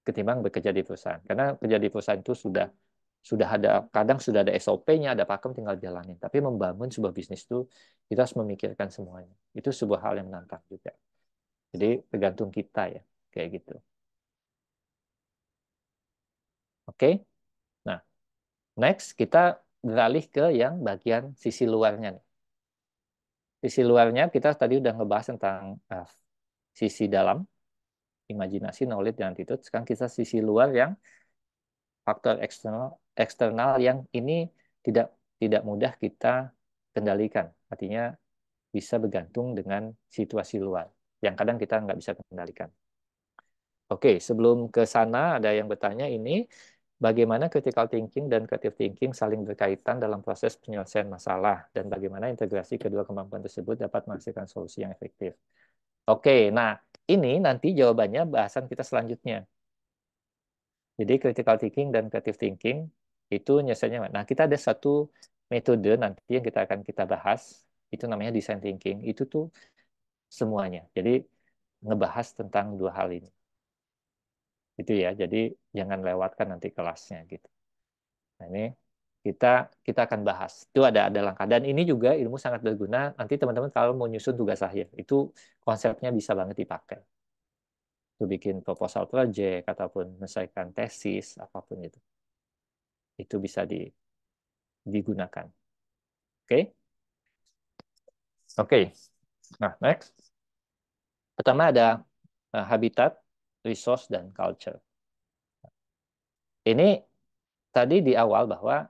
ketimbang bekerja di perusahaan. Karena kerja di perusahaan itu sudah ada, kadang sudah ada SOP-nya, ada pakem, tinggal jalanin. Tapi membangun sebuah bisnis itu kita harus memikirkan semuanya. Itu sebuah hal yang menantang juga. Jadi tergantung kita ya, kayak gitu. Oke. Nah, next kita beralih ke yang bagian sisi luarnya nih. Sisi luarnya kita tadi udah ngebahas tentang sisi dalam, imajinasi, knowledge, dan attitude. Sekarang kita sisi luar yang faktor eksternal eksternal yang ini tidak tidak mudah kita kendalikan. Artinya bisa bergantung dengan situasi luar yang kadang kita nggak bisa kendalikan. Oke, sebelum ke sana ada yang bertanya ini bagaimana critical thinking dan creative thinking saling berkaitan dalam proses penyelesaian masalah dan bagaimana integrasi kedua kemampuan tersebut dapat menghasilkan solusi yang efektif. Oke, nah ini nanti jawabannya bahasan kita selanjutnya. Jadi critical thinking dan creative thinking itu nyelesaiannya. Nah, kita ada satu metode nanti yang kita bahas, itu namanya design thinking. Itu tuh semuanya. Jadi ngebahas tentang dua hal ini. Itu ya. Jadi jangan lewatkan nanti kelasnya gitu. Nah, ini kita kita akan bahas. Itu ada langkah dan ini juga ilmu sangat berguna nanti teman-teman kalau mau nyusun tugas akhir. Itu konsepnya bisa banget dipakai. Itu bikin proposal project ataupun menyelesaikan tesis apapun itu. Itu bisa digunakan. Oke? Oke. Nah, next. Pertama ada habitat, resource, dan culture. Ini tadi di awal bahwa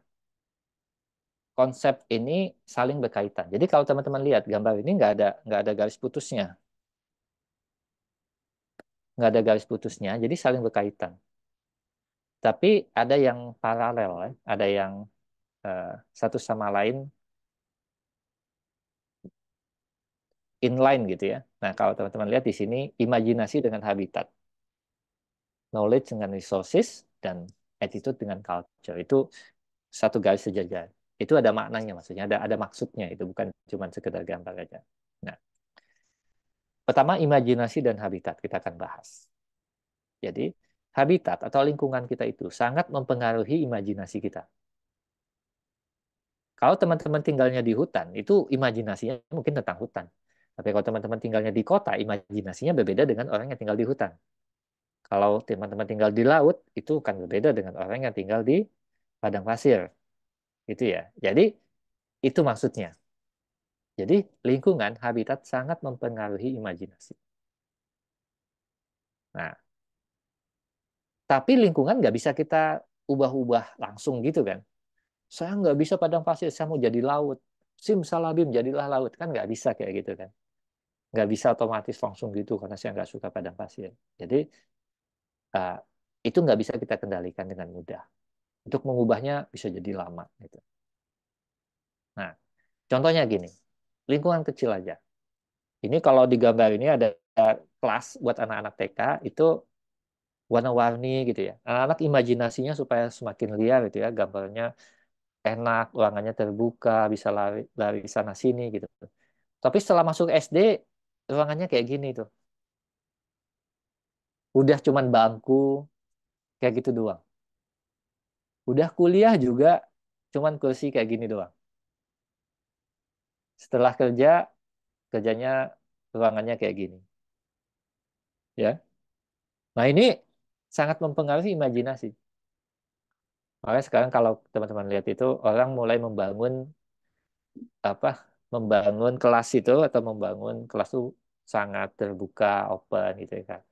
konsep ini saling berkaitan. Jadi kalau teman-teman lihat gambar ini nggak ada garis putusnya. Nggak ada garis putusnya, jadi saling berkaitan. Tapi ada yang paralel, ya. Ada yang satu sama lain inline gitu ya. Nah, kalau teman-teman lihat di sini, imajinasi dengan habitat, knowledge dengan resources, dan attitude dengan culture. Itu satu garis sejajar. Itu ada maknanya maksudnya, ada maksudnya itu bukan cuma sekedar gambar aja. Nah, pertama imajinasi dan habitat kita akan bahas. Jadi, habitat atau lingkungan kita itu sangat mempengaruhi imajinasi kita. Kalau teman-teman tinggalnya di hutan, itu imajinasinya mungkin tentang hutan. Tapi kalau teman-teman tinggalnya di kota, imajinasinya berbeda dengan orang yang tinggal di hutan. Kalau teman-teman tinggal di laut, itu kan berbeda dengan orang yang tinggal di padang pasir. Gitu ya. Jadi, itu maksudnya. Jadi, lingkungan, habitat sangat mempengaruhi imajinasi. Nah, tapi lingkungan nggak bisa kita ubah-ubah langsung gitu kan. Saya nggak bisa padang pasir, saya mau jadi laut. Simsalabim, jadilah laut. Kan nggak bisa kayak gitu kan. Nggak bisa otomatis langsung gitu karena saya nggak suka padang pasir. Jadi uh, itu nggak bisa kita kendalikan dengan mudah. Untuk mengubahnya bisa jadi lama. Gitu. Nah, contohnya gini, lingkungan kecil aja. Ini kalau di gambar ini ada kelas buat anak-anak TK itu warna-warni gitu ya. Anak-anak imajinasinya supaya semakin liar gitu ya, gambarnya enak, ruangannya terbuka, bisa lari lari sana sini gitu. Tapi setelah masuk SD, ruangannya kayak gini tuh. Udah cuman bangku kayak gitu doang. Udah kuliah juga cuman kursi kayak gini doang. Setelah kerja, kerjanya ruangannya kayak gini, ya. Nah, ini sangat mempengaruhi imajinasi. Makanya sekarang kalau teman-teman lihat itu orang mulai membangun apa? Membangun kelas itu atau membangun kelas itu sangat terbuka, open gitu ya kan.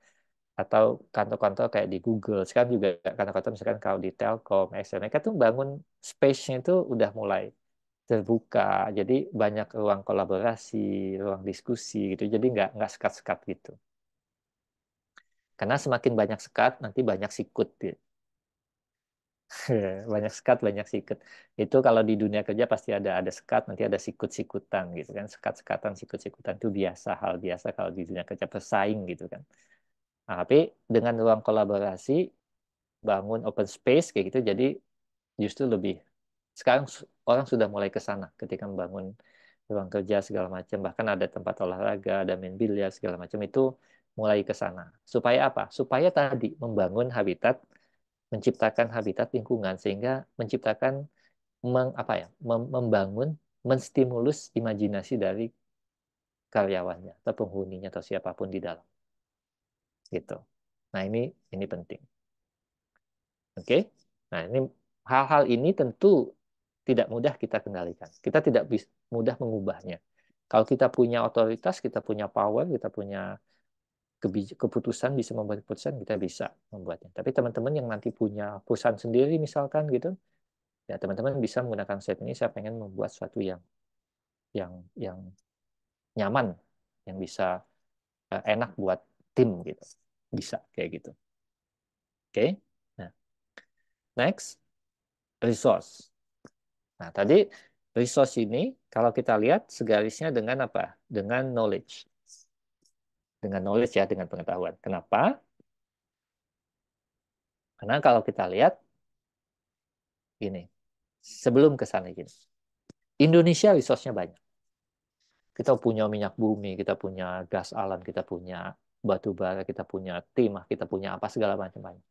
Atau kantor-kantor kayak di Google, sekarang juga kantor-kantor misalkan kalau di Telkom, Excel, mereka tuh bangun space-nya itu udah mulai terbuka, jadi banyak ruang kolaborasi, ruang diskusi gitu, jadi nggak sekat-sekat gitu. Karena semakin banyak sekat, nanti banyak sikut gitu. Banyak sekat, banyak sikut. Itu kalau di dunia kerja pasti ada sekat, nanti ada sikut-sikutan gitu kan. Sekat-sekatan, sikut-sikutan itu biasa, hal biasa kalau di dunia kerja pesaing gitu kan. Nah, tapi dengan ruang kolaborasi, bangun open space kayak gitu, jadi justru lebih sekarang orang sudah mulai ke sana ketika membangun ruang kerja segala macam, bahkan ada tempat olahraga, ada main biliar segala macam itu mulai ke sana. Supaya apa? Supaya tadi membangun habitat, menciptakan habitat lingkungan sehingga menciptakan apa ya? Membangun, menstimulus imajinasi dari karyawannya atau penghuninya atau siapapun di dalam gitu. Nah, ini penting. Oke. Nah, ini hal-hal ini tentu tidak mudah kita kendalikan. Kita tidak mudah mengubahnya. Kalau kita punya otoritas, kita punya power, kita punya keputusan, bisa membuat keputusan, kita bisa membuatnya. Tapi teman-teman yang nanti punya perusahaan sendiri misalkan gitu, ya teman-teman bisa menggunakan set ini. Saya pengen membuat sesuatu yang nyaman, yang bisa enak buat tim gitu. Bisa kayak gitu. Oke. Nah, next resource. Nah, tadi resource ini kalau kita lihat segarisnya dengan apa? Dengan knowledge. Dengan knowledge ya, dengan pengetahuan. Kenapa? Karena kalau kita lihat ini, sebelum ke sana gini. Indonesia resource-nya banyak. Kita punya minyak bumi, kita punya gas alam, kita punya batu bara, kita punya timah, kita punya apa segala macam banyak.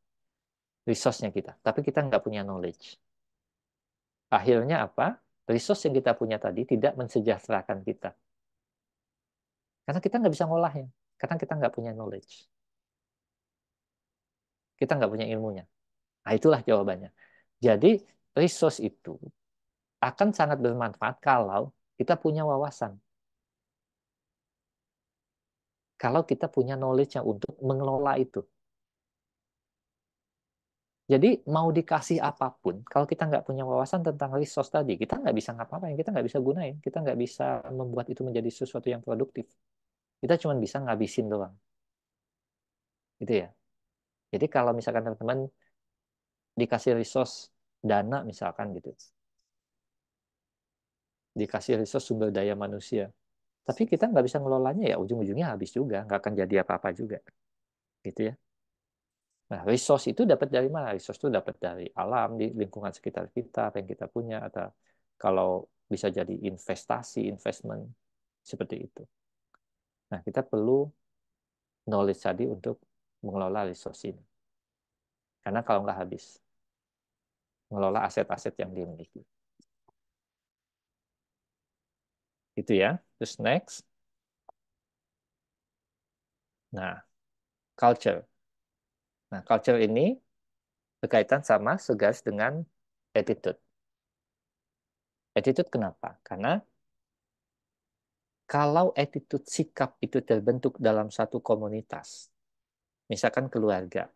Resource-nya kita. Tapi kita nggak punya knowledge. Akhirnya apa? Resource yang kita punya tadi tidak mensejahterakan kita. Karena kita nggak bisa ngolahnya. Karena kita nggak punya knowledge. Kita nggak punya ilmunya. Nah, itulah jawabannya. Jadi, resource itu akan sangat bermanfaat kalau kita punya wawasan. Kalau kita punya knowledge yang untuk mengelola itu. Jadi, mau dikasih apapun, kalau kita nggak punya wawasan tentang resource tadi, kita nggak bisa ngapa-ngapain, kita nggak bisa gunain, kita nggak bisa membuat itu menjadi sesuatu yang produktif. Kita cuma bisa ngabisin doang. Gitu ya. Jadi, kalau misalkan teman-teman dikasih resource dana misalkan gitu, dikasih resource sumber daya manusia, tapi kita nggak bisa ngelolanya ya ujung-ujungnya habis juga, nggak akan jadi apa-apa juga, gitu ya. Nah, resource itu dapat dari mana? Resource itu dapat dari alam, di lingkungan sekitar kita, apa yang kita punya, atau kalau bisa jadi investasi, investment, seperti itu. Nah, kita perlu knowledge tadi untuk mengelola resource ini. Karena kalau nggak habis, mengelola aset-aset yang dimiliki. Itu ya. Terus next. Nah, culture. Nah, culture ini berkaitan sama segaris dengan attitude. Attitude kenapa? Karena kalau attitude sikap itu terbentuk dalam satu komunitas, misalkan keluarga,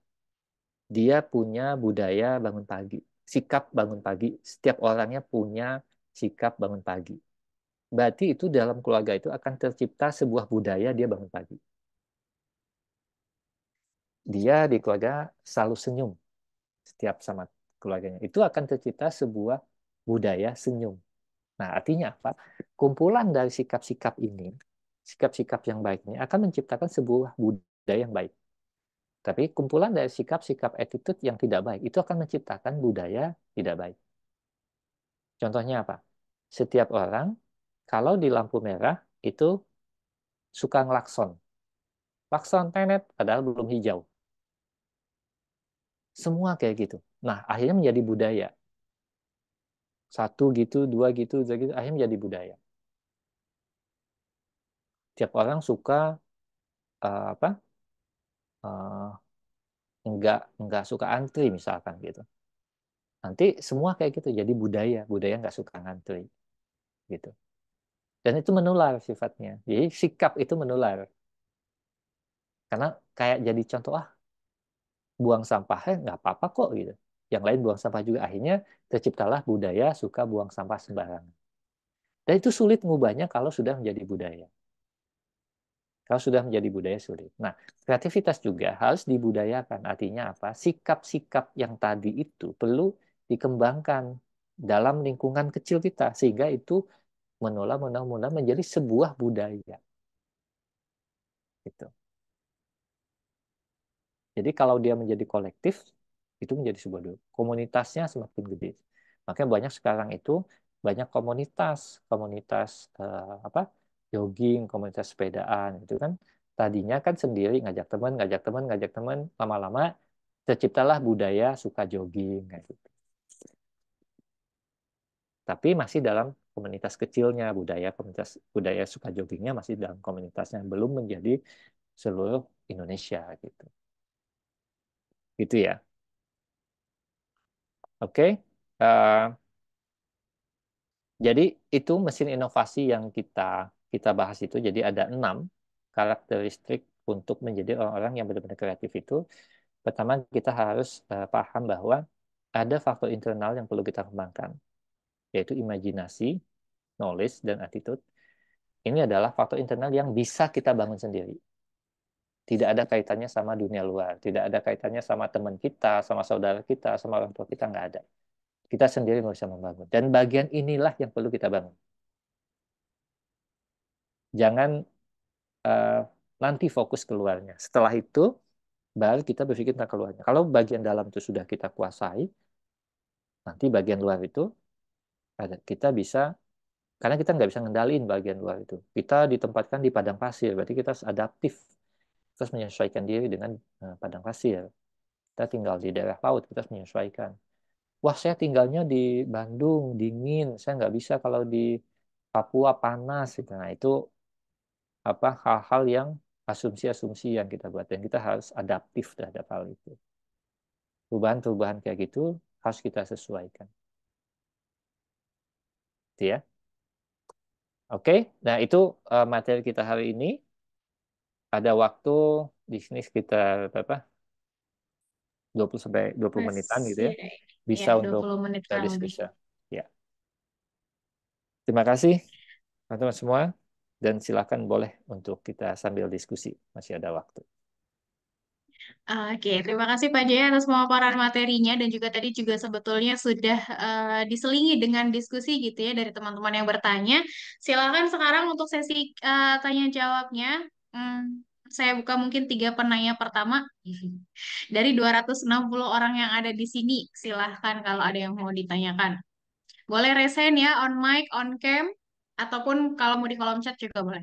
dia punya budaya bangun pagi, sikap bangun pagi, setiap orangnya punya sikap bangun pagi. Berarti itu dalam keluarga itu akan tercipta sebuah budaya dia bangun pagi. Dia di keluarga selalu senyum setiap sama keluarganya. Itu akan tercipta sebuah budaya senyum. Nah, artinya apa? Kumpulan dari sikap-sikap ini sikap-sikap yang baik ini akan menciptakan sebuah budaya yang baik. Tapi kumpulan dari sikap-sikap attitude yang tidak baik itu akan menciptakan budaya tidak baik. Contohnya apa? Setiap orang kalau di lampu merah itu suka ngelakson. Klakson tenet padahal belum hijau. Semua kayak gitu. Nah, akhirnya menjadi budaya. Satu gitu, dua gitu, tiga gitu, akhirnya menjadi budaya. Tiap orang suka apa? eh, nggak suka antri misalkan gitu. Nanti semua kayak gitu jadi budaya, budaya nggak suka ngantri gitu. Dan itu menular sifatnya. Jadi sikap itu menular. Karena kayak jadi contoh, buang sampahnya nggak apa-apa kok gitu. Yang lain buang sampah juga. Akhirnya terciptalah budaya suka buang sampah sembarangan. Dan itu sulit mengubahnya kalau sudah menjadi budaya. Kalau sudah menjadi budaya sulit. Nah, kreativitas juga harus dibudayakan. Artinya apa? Sikap-sikap yang tadi itu perlu dikembangkan dalam lingkungan kecil kita. Sehingga itu menjadi sebuah budaya. Gitu. Jadi kalau dia menjadi kolektif, itu menjadi sebuah komunitasnya semakin gede. Makanya banyak sekarang itu banyak komunitas, komunitas apa jogging, komunitas sepedaan itu kan tadinya kan sendiri ngajak teman, lama-lama terciptalah budaya suka jogging kayak gitu. Tapi masih dalam komunitas kecilnya budaya suka joggingnya masih dalam komunitasnya belum menjadi seluruh Indonesia gitu. Gitu ya. Oke. Jadi itu mesin inovasi yang kita bahas itu. Jadi ada 6 karakteristik untuk menjadi orang-orang yang benar-benar kreatif itu. Pertama kita harus paham bahwa ada faktor internal yang perlu kita kembangkan, yaitu imajinasi, knowledge, dan attitude. Ini adalah faktor internal yang bisa kita bangun sendiri. Tidak ada kaitannya sama dunia luar, tidak ada kaitannya sama teman kita, sama saudara kita, sama orang tua kita, nggak ada. Kita sendiri nggak bisa membangun. Dan bagian inilah yang perlu kita bangun. Jangan nanti fokus keluarnya. Setelah itu, baru kita berpikir tentang keluarnya. Kalau bagian dalam itu sudah kita kuasai, nanti bagian luar itu kita bisa, karena kita nggak bisa ngendaliin bagian luar itu. Kita ditempatkan di padang pasir, berarti kita harus adaptif. Kita harus menyesuaikan diri dengan padang pasir. Kita tinggal di daerah laut, kita harus menyesuaikan. Wah, saya tinggalnya di Bandung, dingin. Saya nggak bisa kalau di Papua panas. Nah, itu apa hal-hal yang asumsi-asumsi yang kita buat dan kita harus adaptif terhadap hal itu. Perubahan-perubahan kayak gitu harus kita sesuaikan. Gitu ya. Oke, nah itu materi kita hari ini. Ada waktu di sini sekitar berapa? 20 sampai 20 menitan gitu ya. Masih Bisa ya untuk 20 menit kita kurang lebih. diskusi. Ya. Terima kasih teman-teman semua dan silakan boleh untuk kita sambil diskusi. Masih ada waktu. Oke, terima kasih Pak Jaya atas pemaparan materinya dan juga tadi juga sebetulnya sudah diselingi dengan diskusi gitu ya dari teman-teman yang bertanya. Silakan sekarang untuk sesi tanya jawabnya. Saya buka mungkin 3 penanya pertama dari 260 orang yang ada di sini. Silahkan kalau ada yang mau ditanyakan. Boleh resen ya, on mic, on cam, ataupun kalau mau di kolom chat juga boleh.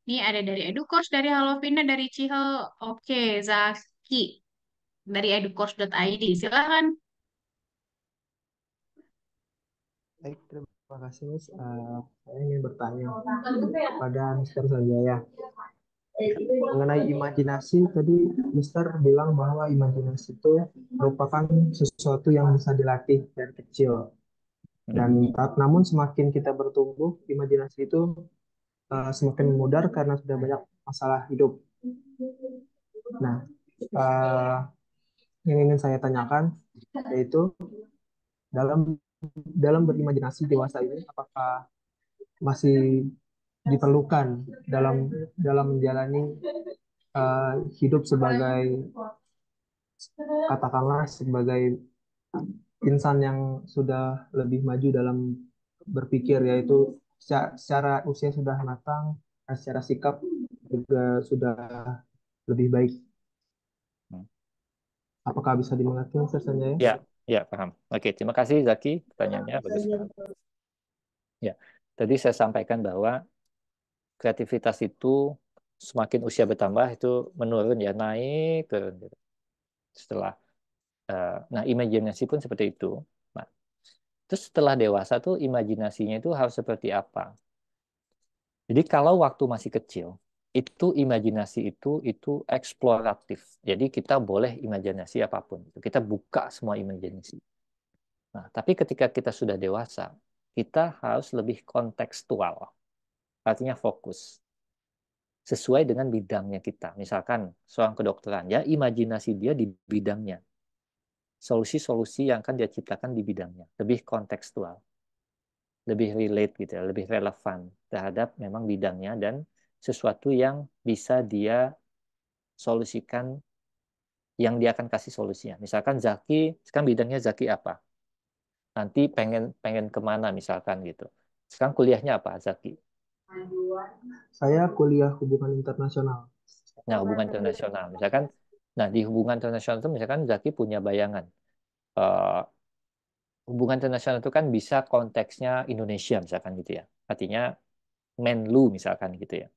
Ini ada dari Educourse, dari Halovina, dari Cihel. Oke, Zaki dari educourse.id. Silakan. Baik, terima kasih Miss. Saya ingin bertanya pada Mr. Sanjaya. Mengenai imajinasi, tadi Mister bilang bahwa imajinasi itu merupakan sesuatu yang bisa dilatih dari kecil. Dan namun semakin kita bertumbuh, imajinasi itu semakin memudar karena sudah banyak masalah hidup. Nah, uh, yang ingin saya tanyakan yaitu dalam dalam berimajinasi dewasa ini apakah masih diperlukan dalam dalam menjalani hidup sebagai katakanlah sebagai insan yang sudah lebih maju dalam berpikir, yaitu secara usia sudah matang, secara sikap juga sudah lebih baik. Hmm. Apakah bisa dimengerti, Mr. Sanjaya? Ya, ya paham. Oke, terima kasih Zaki. Pertanyaannya bagus banget. Ya, tadi saya sampaikan bahwa kreativitas itu semakin usia bertambah itu menurun ya, naik turun gitu. Setelah nah imajinasi pun seperti itu. Nah, terus setelah dewasa tuh imajinasinya itu harus seperti apa? Jadi kalau waktu masih kecil itu imajinasi itu eksploratif. Jadi kita boleh imajinasi apapun. Kita buka semua imajinasi. Nah, tapi ketika kita sudah dewasa, kita harus lebih kontekstual. Artinya fokus sesuai dengan bidangnya kita. Misalkan seorang kedokteran, ya imajinasi dia di bidangnya. Solusi-solusi yang akan dia ciptakan di bidangnya. Lebih kontekstual, lebih relate gitu ya, lebih relevan terhadap memang bidangnya dan sesuatu yang bisa dia solusikan, yang dia akan kasih solusinya. Misalkan Zaki, sekarang bidangnya Zaki apa? Nanti pengen pengen kemana misalkan gitu. Sekarang kuliahnya apa Zaki? Saya kuliah hubungan internasional. Nah, hubungan internasional. Misalkan, nah di hubungan internasional itu misalkan Zaki punya bayangan. Eh, Hubungan internasional itu kan bisa konteksnya Indonesia misalkan gitu ya. Artinya Menlu misalkan gitu ya.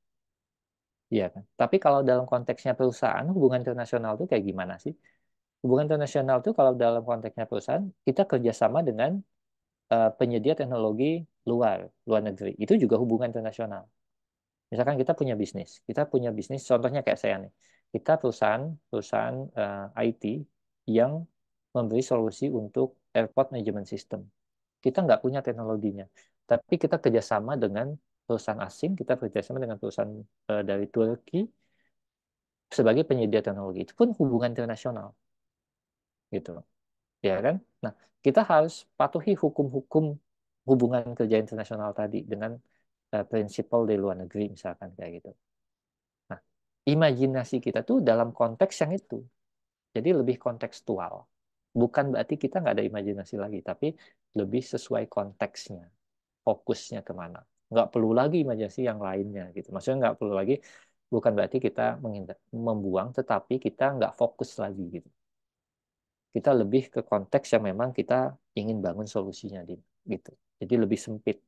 Iya kan. Tapi kalau dalam konteksnya perusahaan, hubungan internasional itu kayak gimana sih? Hubungan internasional itu kalau dalam konteksnya perusahaan, kita kerjasama dengan penyedia teknologi luar, luar negeri. Itu juga hubungan internasional. Misalkan kita punya bisnis, contohnya kayak saya nih. Kita perusahaan perusahaan IT yang memberi solusi untuk airport management system. Kita nggak punya teknologinya, tapi kita kerjasama dengan perusahaan asing, kita kerjasama dengan perusahaan dari Turki sebagai penyedia teknologi. Itu pun hubungan internasional, gitu, ya kan? Nah, kita harus patuhi hukum-hukum hubungan kerja internasional tadi dengan prinsipal di luar negeri, misalkan kayak gitu. Nah, imajinasi kita tuh dalam konteks yang itu, jadi lebih kontekstual. Bukan berarti kita nggak ada imajinasi lagi, tapi lebih sesuai konteksnya, fokusnya kemana. Nggak perlu lagi imajinasi yang lainnya gitu. Maksudnya nggak perlu lagi, bukan berarti kita membuang, tetapi kita nggak fokus lagi gitu. Kita lebih ke konteks yang memang kita ingin bangun solusinya gitu. Jadi lebih sempit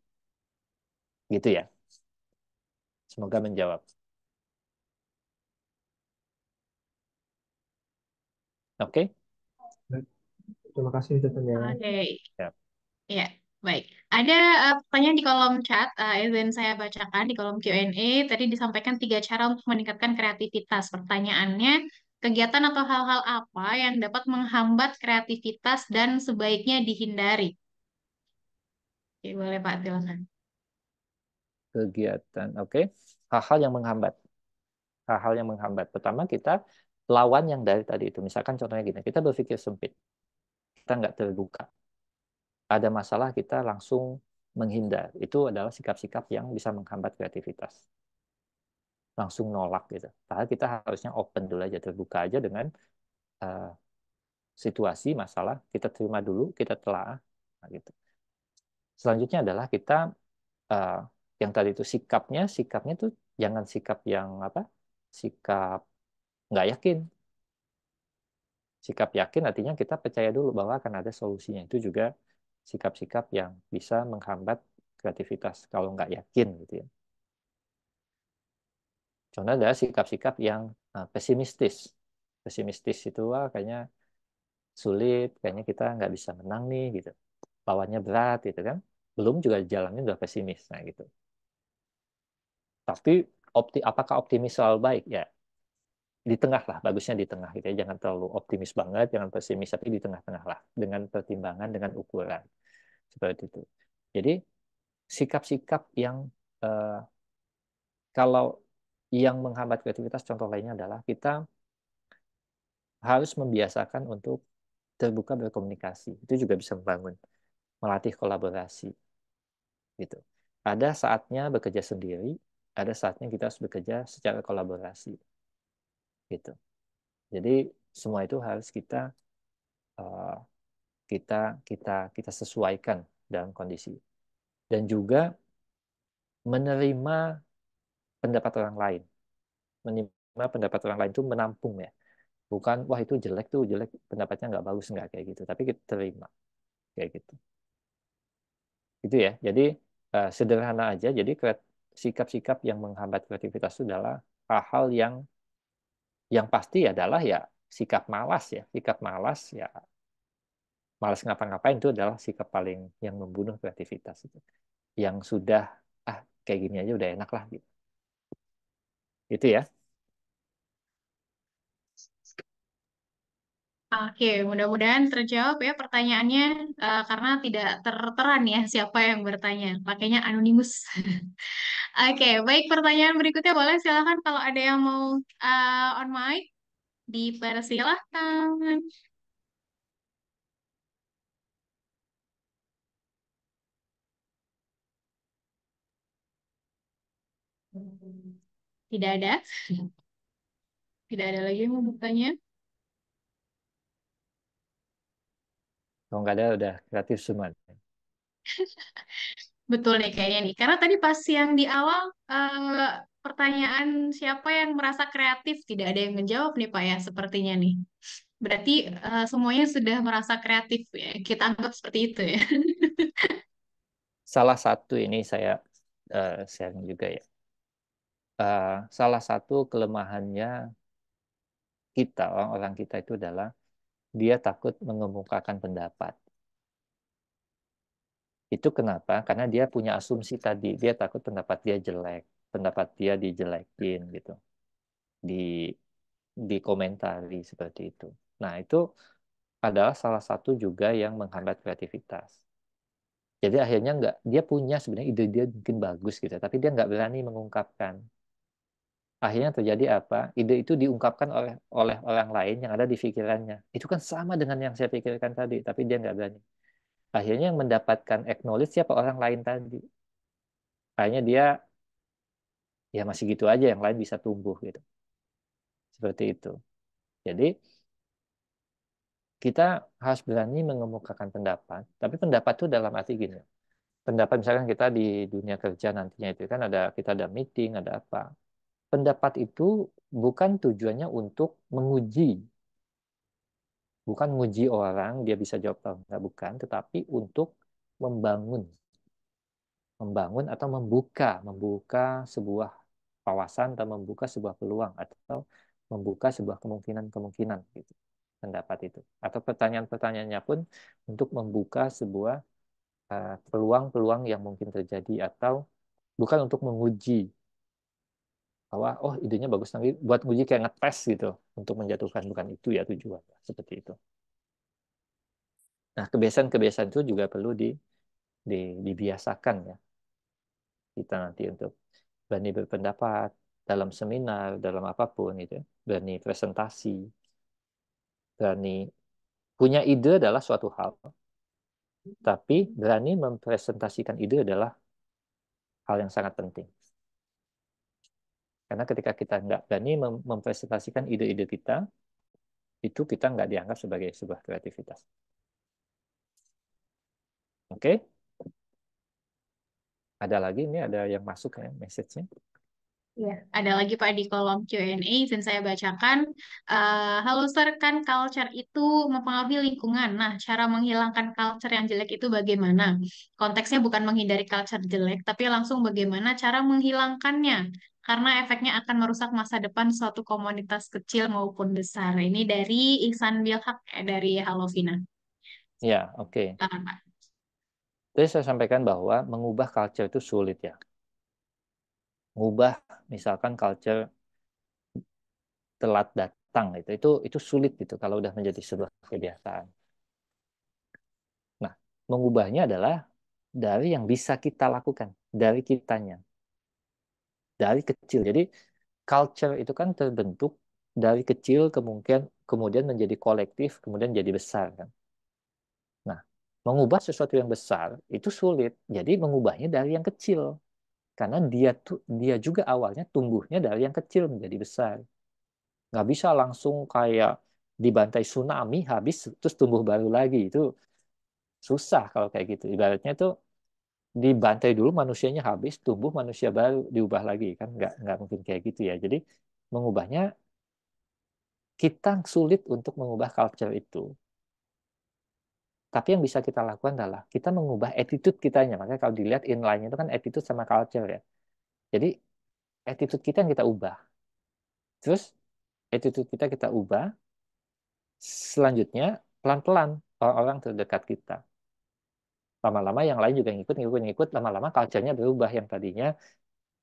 gitu ya. Semoga menjawab. Oke? Baik. Terima kasih, Mr. Sanjaya. Oke, Ya. ya, baik. Ada pertanyaan di kolom chat, izin saya bacakan di kolom Q&A. Tadi disampaikan 3 cara untuk meningkatkan kreativitas. Pertanyaannya, kegiatan atau hal-hal apa yang dapat menghambat kreativitas dan sebaiknya dihindari? Oke, boleh Pak, silakan. Kegiatan, oke. Hal-hal yang menghambat. Hal-hal yang menghambat. Pertama kita lawan yang dari tadi itu. Misalkan contohnya gini, kita berpikir sempit. Kita nggak terbuka. Ada masalah kita langsung menghindar. Itu adalah sikap-sikap yang bisa menghambat kreativitas. Langsung nolak gitu. Padahal kita harusnya open dulu aja, terbuka aja dengan uh, situasi, masalah. Kita terima dulu, kita telaah. Nah, gitu. Selanjutnya adalah kita uh, yang tadi itu sikapnya tuh jangan sikap yang apa? Sikap nggak yakin. Sikap yakin artinya kita percaya dulu bahwa akan ada solusinya. Itu juga sikap-sikap yang bisa menghambat kreativitas kalau nggak yakin gitu ya. Contoh ada sikap-sikap yang pesimistis. Pesimistis itu wah, kayaknya sulit, kayaknya kita nggak bisa menang nih gitu. Lawannya berat gitu kan. Belum juga jalannya udah pesimis. Nah gitu. Tapi apakah optimis selalu baik? Ya, di tengah lah, bagusnya di tengah gitu ya. Jangan terlalu optimis banget, jangan pesimis, tapi di tengah-tengah lah. Dengan pertimbangan, dengan ukuran. Seperti itu. Jadi, sikap-sikap yang eh, kalau yang menghambat kreativitas, contoh lainnya adalah kita harus membiasakan untuk terbuka berkomunikasi. Itu juga bisa membangun, melatih kolaborasi. Gitu. Ada saatnya bekerja sendiri, ada saatnya kita harus bekerja secara kolaborasi. Gitu. Jadi semua itu harus eh, kita kita kita sesuaikan dalam kondisi. Dan juga menerima pendapat orang lain. Menerima pendapat orang lain itu menampung ya. Bukan, wah itu jelek tuh, jelek, pendapatnya nggak bagus, nggak kayak gitu. Tapi kita terima, kayak gitu. Itu ya. Jadi sederhana aja. Jadi sikap-sikap yang menghambat kreativitas itu adalah hal-hal yang pasti adalah ya sikap malas ya. Sikap malas ya, malas ngapa-ngapain itu adalah sikap paling yang membunuh kreativitas itu. Yang sudah, kayak gini aja udah enak lah gitu. Itu ya. Oke, mudah-mudahan terjawab ya pertanyaannya karena tidak tertera nih ya siapa yang bertanya. Pakainya anonimus. Oke, baik pertanyaan berikutnya boleh silakan kalau ada yang mau on mic dipersilahkan. Tidak ada, tidak ada lagi yang mau bertanya. Kalau nggak ada udah kreatif semua. Betul nih kayaknya nih. Karena tadi pas yang di awal pertanyaan siapa yang merasa kreatif tidak ada yang menjawab nih Pak ya sepertinya nih. Berarti semuanya sudah merasa kreatif ya. Kita anggap seperti itu ya. Salah satu ini saya sharing juga ya. Salah satu kelemahannya kita, orang-orang kita itu adalah dia takut mengemukakan pendapat. Itu kenapa? Karena dia punya asumsi tadi. Dia takut pendapat dia jelek. Pendapat dia dijelekin gitu. Di, dikomentari seperti itu. Nah, itu adalah salah satu juga yang menghambat kreativitas. Jadi akhirnya dia punya sebenarnya ide dia mungkin bagus gitu, tapi dia nggak berani mengungkapkan. Akhirnya terjadi apa? Ide itu diungkapkan oleh orang lain yang ada di pikirannya. Itu kan sama dengan yang saya pikirkan tadi, tapi dia nggak berani. Akhirnya yang mendapatkan acknowledge siapa orang lain tadi. Akhirnya dia ya masih gitu aja, yang lain bisa tumbuh gitu. Seperti itu. Jadi kita harus berani mengemukakan pendapat, tapi pendapat itu dalam arti gini. Pendapat misalkan kita di dunia kerja nantinya itu kan kita ada meeting, ada apa. Pendapat itu bukan tujuannya untuk menguji, bukan menguji orang dia bisa jawab atau enggak, bukan, tetapi untuk membangun, membangun atau membuka sebuah wawasan atau membuka sebuah peluang atau membuka sebuah kemungkinan-kemungkinan gitu, pendapat itu. Atau pertanyaan-pertanyaannya pun untuk membuka sebuah peluang-peluang yang mungkin terjadi atau bukan untuk menguji bahwa oh idenya bagus nanti buat nguji kayak ngetes gitu untuk menjatuhkan, bukan itu ya tujuan seperti itu. Nah, kebiasaan-kebiasaan itu juga perlu dibiasakan ya kita nanti untuk berani berpendapat dalam seminar, dalam apapun gitu, ya. Berani presentasi, berani punya ide adalah suatu hal, tapi berani mempresentasikan ide adalah hal yang sangat penting. Karena ketika kita nggak berani mempresentasikan ide-ide kita, itu kita nggak dianggap sebagai sebuah kreativitas. Oke? Ada lagi, ini ada yang masuk ya message-nya. Ya, ada lagi Pak di kolom Q&A, izin saya bacakan. Halo Sir, kan culture itu mempengaruhi lingkungan. Nah, cara menghilangkan culture yang jelek itu bagaimana? Konteksnya bukan menghindari culture jelek, tapi langsung bagaimana cara menghilangkannya. Karena efeknya akan merusak masa depan suatu komunitas kecil maupun besar. Ini dari Ihsan Bilhak, dari Halo Vina. Ya, oke. Silakan, Pak. Tadi saya sampaikan bahwa mengubah culture itu sulit ya. Mengubah misalkan culture telat datang itu sulit gitu kalau udah menjadi sebuah kebiasaan. Nah, mengubahnya adalah dari yang bisa kita lakukan, dari kitanya, dari kecil. Jadi culture itu kan terbentuk dari kecil kemudian menjadi kolektif, kemudian jadi besar kan. Nah, mengubah sesuatu yang besar itu sulit. Jadi mengubahnya dari yang kecil. Karena dia juga awalnya tumbuhnya dari yang kecil menjadi besar. Nggak bisa langsung kayak dibantai tsunami habis terus tumbuh baru lagi. Itu susah kalau kayak gitu. Ibaratnya itu dibantai dulu manusianya habis, tumbuh manusia baru diubah lagi kan nggak mungkin kayak gitu ya. Jadi mengubahnya kita sulit untuk mengubah culture itu. Tapi yang bisa kita lakukan adalah kita mengubah attitude kitanya. Makanya kalau dilihat inline itu kan attitude sama culture ya. Jadi attitude kita yang kita ubah. Terus attitude kita ubah. Selanjutnya pelan-pelan orang-orang terdekat kita. Lama-lama yang lain juga ngikut. Lama-lama culture-nya berubah yang tadinya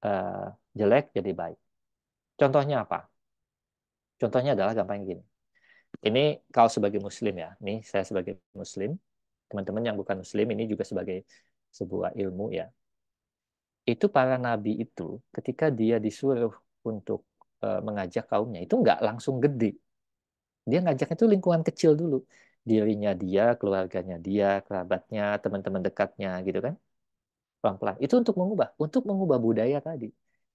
eh, jelek jadi baik. Contohnya apa? Contohnya adalah gampang gini. Ini kalau sebagai muslim ya. Nih saya sebagai muslim. Teman-teman yang bukan muslim ini juga sebagai sebuah ilmu ya. Itu para nabi itu ketika dia disuruh untuk mengajak kaumnya itu nggak langsung gede. Dia ngajaknya itu lingkungan kecil dulu. Dirinya dia, keluarganya dia, kerabatnya, teman-teman dekatnya gitu kan. Pelan-pelan. Itu untuk mengubah budaya tadi.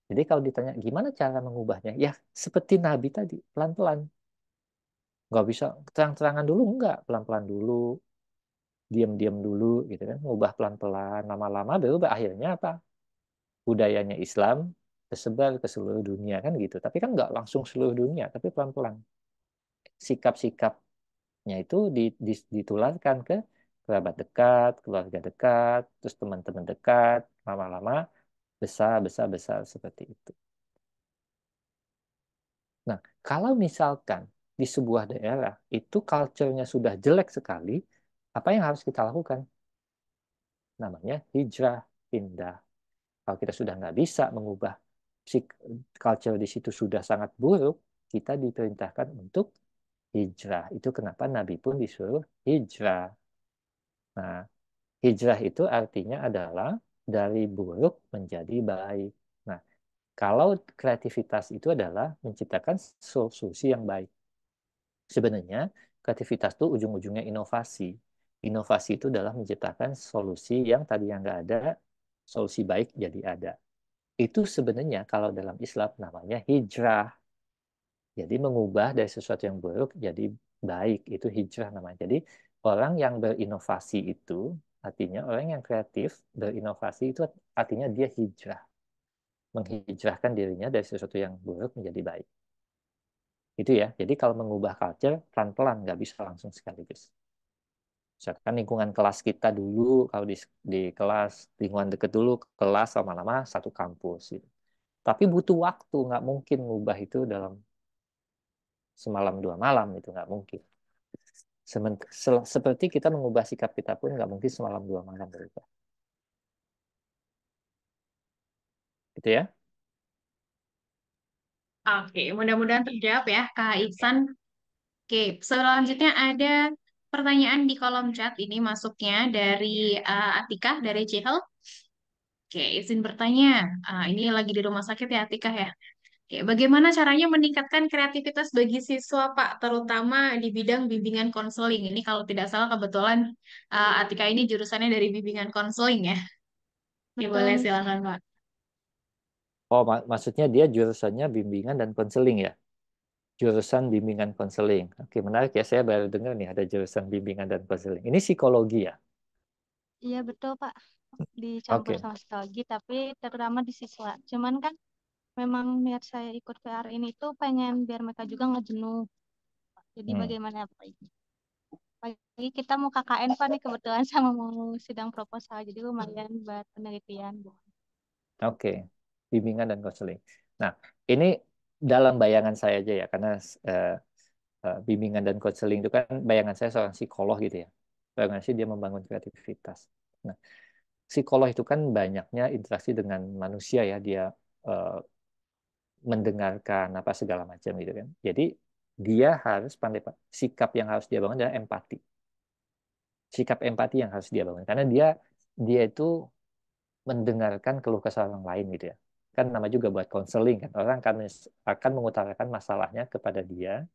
Jadi kalau ditanya gimana cara mengubahnya? Ya seperti nabi tadi, pelan-pelan. Nggak bisa terang-terangan dulu, nggak. Pelan-pelan dulu, diam-diam dulu gitu kan. Mengubah pelan-pelan, lama-lama berubah. Akhirnya apa? Budayanya Islam tersebar ke seluruh dunia kan gitu. Tapi kan nggak langsung seluruh dunia, tapi pelan-pelan. Sikap-sikapnya itu ditularkan ke kerabat dekat, keluarga dekat, terus teman-teman dekat, lama-lama besar, besar, besar seperti itu. Nah, kalau misalkan di sebuah daerah itu culture-nya sudah jelek sekali, apa yang harus kita lakukan? Namanya hijrah, pindah. Kalau kita sudah nggak bisa mengubah culture di situ sudah sangat buruk, kita diperintahkan untuk hijrah. Itu kenapa Nabi pun disuruh hijrah. Nah, hijrah itu artinya adalah dari buruk menjadi baik. Nah, kalau kreativitas itu adalah menciptakan solusi yang baik. Sebenarnya kreativitas itu ujung-ujungnya inovasi. Inovasi itu adalah menciptakan solusi yang tadi yang nggak ada, solusi baik jadi ada. Itu sebenarnya kalau dalam Islam namanya hijrah. Jadi mengubah dari sesuatu yang buruk jadi baik. Itu hijrah namanya. Jadi orang yang berinovasi itu, artinya orang yang kreatif berinovasi itu artinya dia hijrah. Menghijrahkan dirinya dari sesuatu yang buruk menjadi baik. Itu ya. Jadi kalau mengubah culture, pelan-pelan, nggak bisa langsung sekaligus. Misalkan lingkungan kelas kita dulu, kalau di kelas, lingkungan deket dulu, kelas lama-lama satu kampus. Gitu. Tapi butuh waktu, nggak mungkin ngubah itu dalam semalam dua malam, itu nggak mungkin. Seperti kita mengubah sikap kita pun nggak mungkin semalam dua malam berubah. Gitu ya. Oke, mudah-mudahan terjawab ya, Kak Ihsan. Oke, selanjutnya ada pertanyaan di kolom chat ini masuknya dari Atika dari Cihel. Oke, izin bertanya. Ini lagi di rumah sakit ya, Atika ya. Oke, bagaimana caranya meningkatkan kreativitas bagi siswa, Pak, terutama di bidang bimbingan konseling? Ini kalau tidak salah kebetulan Atika ini jurusannya dari bimbingan konseling ya. Ya Betul, boleh Miss. silakan, Pak. Oh, maksudnya dia jurusannya bimbingan dan konseling ya? Jurusan bimbingan konseling. Oke, menarik ya. Saya baru dengar nih ada jurusan bimbingan dan konseling. Ini psikologi ya? Iya, betul, Pak. Dicampur Oke. sama psikologi, tapi terutama di siswa. Cuman kan memang niat saya ikut VR ini tuh pengen biar mereka juga nggak jenuh. Jadi Hmm. bagaimana, Pak? Pagi kita mau KKN, Pak, nih kebetulan sama mau sidang proposal. Jadi lumayan buat penelitian. Oke, bimbingan dan konseling. Nah, ini dalam bayangan saya aja ya, karena eh, bimbingan dan konseling itu kan bayangan saya seorang psikolog gitu ya. Bayangan saya dia membangun kreativitas. Nah, psikolog itu kan banyaknya interaksi dengan manusia ya, dia eh, mendengarkan apa segala macam gitu kan. Jadi dia harus pandai, sikap yang harus dia bangun adalah empati. Sikap empati yang harus dia bangun, karena dia itu mendengarkan keluh kesah orang lain gitu ya. Kan nama juga buat konseling kan. Orang akan mengutarakan masalahnya kepada dia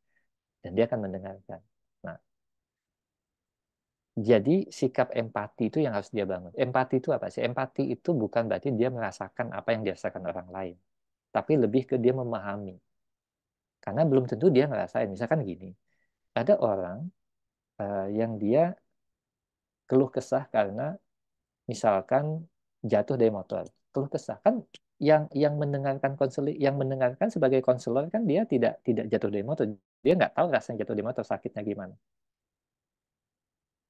dan dia akan mendengarkan. Nah, jadi sikap empati itu yang harus dia bangun. Empati itu apa sih? Empati itu bukan berarti dia merasakan apa yang dirasakan orang lain, tapi lebih ke dia memahami. Karena belum tentu dia ngerasain. Misalkan gini, ada orang yang dia keluh kesah karena misalkan jatuh dari motor, keluh kesah kan, yang mendengarkan konseling, yang mendengarkan sebagai konselor kan dia tidak jatuh dari motor, dia nggak tahu rasanya jatuh dari motor sakitnya gimana,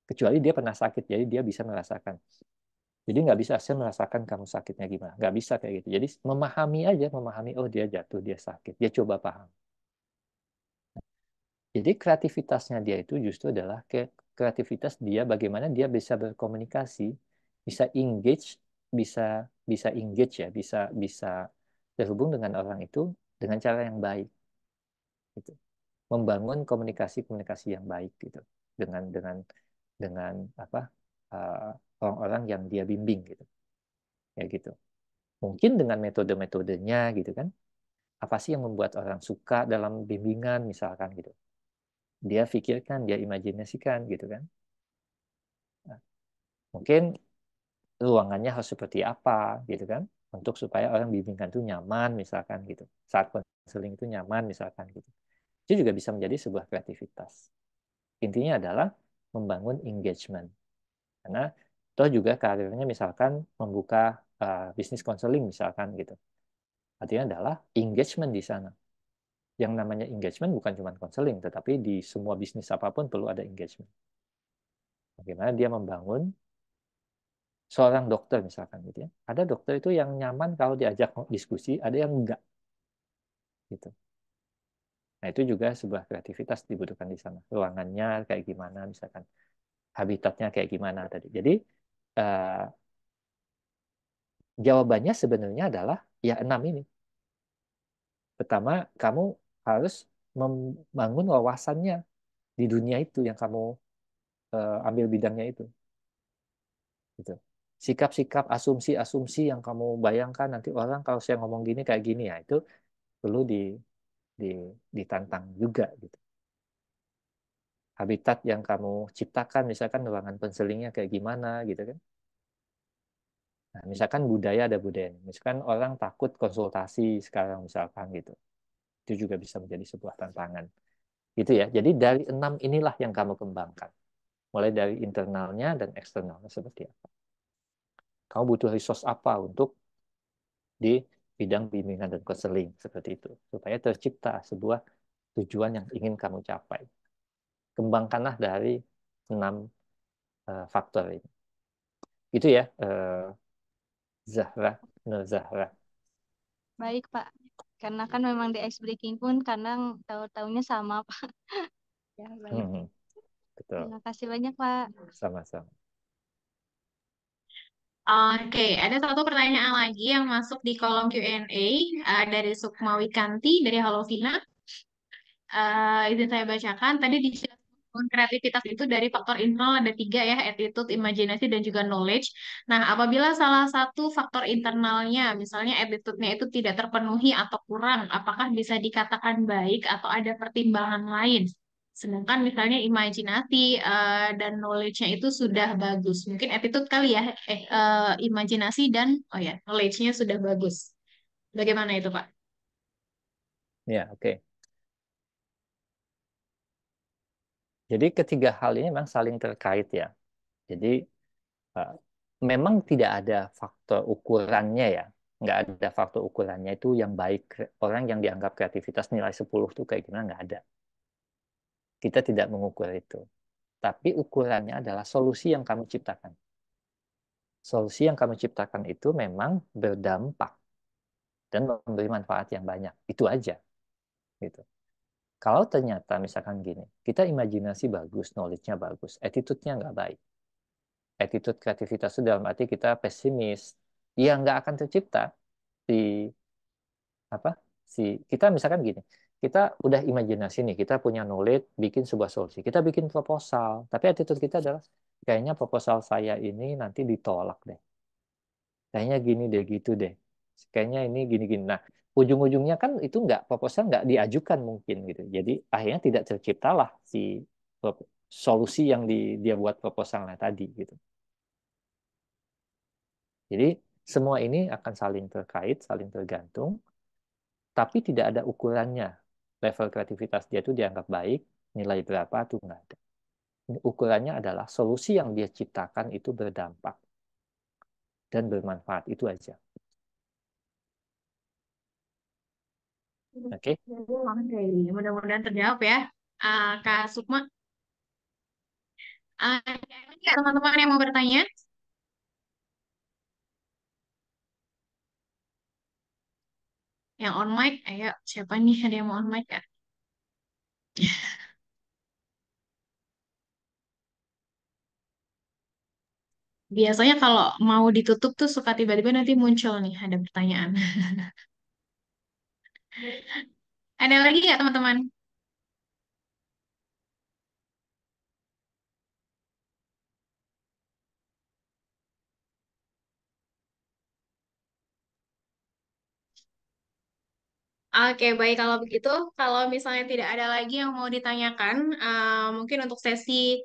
kecuali dia pernah sakit, jadi dia bisa merasakan. Jadi nggak bisa saya merasakan kamu sakitnya gimana, nggak bisa kayak gitu. Jadi memahami aja, memahami oh dia jatuh, dia sakit, dia coba paham. Jadi kreativitasnya dia itu justru adalah kreativitas dia bagaimana dia bisa berkomunikasi, bisa engage, bisa bisa engage ya, bisa bisa terhubung dengan orang itu dengan cara yang baik, gitu. Membangun komunikasi-komunikasi yang baik gitu dengan apa orang-orang yang dia bimbing gitu, ya gitu. Mungkin dengan metode-metodenya gitu kan. Apa sih yang membuat orang suka dalam bimbingan misalkan gitu. Dia pikirkan, dia imajinasikan gitu kan. Nah, mungkin ruangannya harus seperti apa gitu kan. Untuk supaya orang bimbingan itu nyaman misalkan gitu. Saat konseling itu nyaman misalkan gitu. Itu juga bisa menjadi sebuah kreativitas. Intinya adalah membangun engagement. Karena toh juga karirnya misalkan membuka bisnis konseling misalkan gitu. Artinya adalah engagement di sana. Yang namanya engagement bukan cuma konseling, tetapi di semua bisnis apapun perlu ada engagement. Bagaimana dia membangun seorang dokter misalkan gitu ya. Ada dokter itu yang nyaman kalau diajak diskusi, ada yang enggak gitu. Nah, itu juga sebuah kreativitas dibutuhkan di sana. Ruangannya kayak gimana misalkan, habitatnya kayak gimana tadi. Jadi eh, jawabannya sebenarnya adalah ya 6 ini. Pertama, kamu harus membangun wawasannya di dunia itu yang kamu ambil bidangnya itu. Gitu. Sikap-sikap, asumsi-asumsi yang kamu bayangkan nanti orang kalau saya ngomong gini kayak gini ya itu perlu di, ditantang juga gitu. Habitat yang kamu ciptakan misalkan ruangan konselingnya kayak gimana gitu kan. Nah, misalkan budaya ada budaya. Misalkan orang takut konsultasi sekarang misalkan gitu. Itu juga bisa menjadi sebuah tantangan. Gitu ya. Jadi dari 6 inilah yang kamu kembangkan. Mulai dari internalnya dan eksternalnya seperti apa. Kamu butuh resource apa untuk di bidang bimbingan dan konseling seperti itu supaya tercipta sebuah tujuan yang ingin kamu capai. Kembangkanlah dari 6 faktor ini. Itu ya, Zahra, Nur Zahra. Baik, Pak. Karena kan memang di ice breaking pun kadang tahu-taunya sama, Pak. Ya, baik. Betul, Terima kasih banyak, Pak. sama-sama. Oke, ada satu pertanyaan lagi yang masuk di kolom Q&A dari Sukma Wikanti dari Halo Vina. Izin saya bacakan. Tadi di kreativitas itu dari faktor internal ada 3 ya, attitude, imajinasi, dan juga knowledge. Nah, apabila salah satu faktor internalnya, misalnya attitude-nya itu tidak terpenuhi atau kurang, apakah bisa dikatakan baik atau ada pertimbangan lain? Sedangkan misalnya imajinasi dan knowledge-nya itu sudah bagus. Mungkin attitude kali ya, imajinasi dan knowledge-nya sudah bagus. Bagaimana itu, Pak? Ya, oke. Jadi ketiga hal ini memang saling terkait ya. Jadi uh, memang tidak ada faktor ukurannya ya. Nggak ada faktor ukurannya itu yang baik. Orang yang dianggap kreativitas nilai 10 itu kayak gimana, nggak ada. Kita tidak mengukur itu. Tapi ukurannya adalah solusi yang kamu ciptakan. Solusi yang kamu ciptakan itu memang berdampak dan memberi manfaat yang banyak. Itu aja. Gitu. Kalau ternyata misalkan gini, kita imajinasi bagus, knowledge-nya bagus, attitude-nya nggak baik. Attitude kreativitas itu dalam arti kita pesimis, ya nggak akan tercipta si apa si kita misalkan gini, kita udah imajinasi nih, kita punya knowledge, bikin sebuah solusi, kita bikin proposal, tapi attitude kita adalah kayaknya proposal saya ini nanti ditolak deh, kayaknya gini deh, gitu deh, kayaknya ini gini-gini. Nah, ujung-ujungnya kan itu nggak proposal nggak diajukan mungkin gitu. Jadi akhirnya tidak terciptalah si solusi yang dia buat proposalnya tadi gitu. Jadi semua ini akan saling terkait, saling tergantung, tapi tidak ada ukurannya. Level kreativitas dia itu dianggap baik, nilai berapa itu nggak ada. Ukurannya adalah solusi yang dia ciptakan itu berdampak. dan bermanfaat. Itu aja. Oke. Oke, mudah-mudahan terjawab ya, Kak Sukma. Ya, teman-teman yang mau bertanya, yang on mic, ayo siapa nih ada yang mau on mic ya? Biasanya kalau mau ditutup tuh suka tiba-tiba nanti muncul nih ada pertanyaan. Ada lagi nggak teman-teman? Oke, baik kalau begitu. Kalau misalnya tidak ada lagi yang mau ditanyakan, mungkin untuk sesi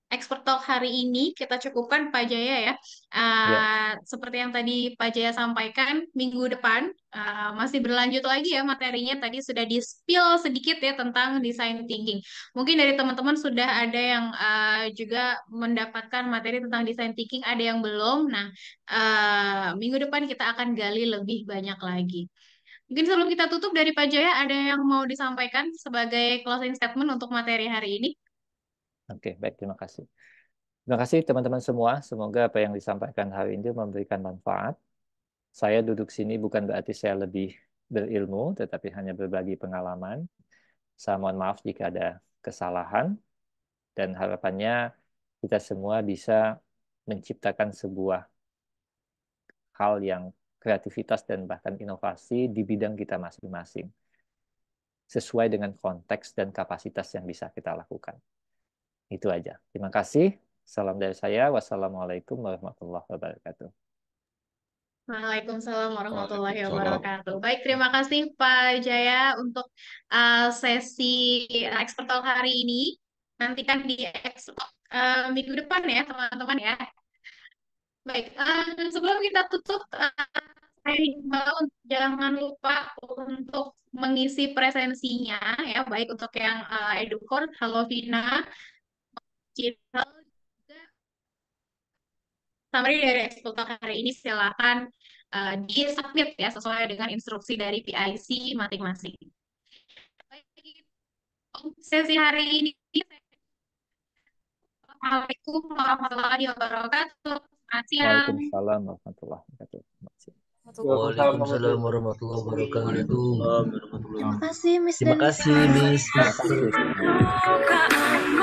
Expert Talk hari ini kita cukupkan Pak Jaya ya. Ya, Seperti yang tadi Pak Jaya sampaikan, minggu depan masih berlanjut lagi ya materinya. Tadi sudah di-spill sedikit ya tentang design thinking. Mungkin dari teman-teman sudah ada yang juga mendapatkan materi tentang design thinking, ada yang belum. Nah, minggu depan kita akan gali lebih banyak lagi. Mungkin sebelum kita tutup dari Pak Jaya, ada yang mau disampaikan sebagai closing statement untuk materi hari ini? oke, baik, terima kasih. Terima kasih teman-teman semua. Semoga apa yang disampaikan hari ini memberikan manfaat. Saya duduk sini bukan berarti saya lebih berilmu, tetapi hanya berbagi pengalaman. Saya mohon maaf jika ada kesalahan, dan harapannya kita semua bisa menciptakan sebuah hal yang kreativitas dan bahkan inovasi di bidang kita masing-masing, sesuai dengan konteks dan kapasitas yang bisa kita lakukan. Itu aja. Terima kasih. Salam dari saya. Wassalamualaikum warahmatullahi wabarakatuh. Waalaikumsalam warahmatullahi Waalaikumsalam. wabarakatuh. Baik, terima kasih Pak Jaya untuk sesi Expert Talk hari ini. Nantikan di Expert Talk minggu depan ya, teman-teman ya. Baik, sebelum kita tutup, saya himbau jangan lupa untuk mengisi presensinya ya, baik untuk yang Edukor, Halo Vina, Citra, juga summary dari Expert Talk hari ini silakan di-submit ya sesuai dengan instruksi dari PIC masing-masing. Baik, sesi hari ini, Assalamualaikum warahmatullahi wabarakatuh. Selamat siang. Waalaikumsalam warahmatullahi wabarakatuh. Terima kasih. Waalaikumsalam warahmatullahi wabarakatuh. Terima kasih, Miss Terima dan kasih, Miss. Terima kasih.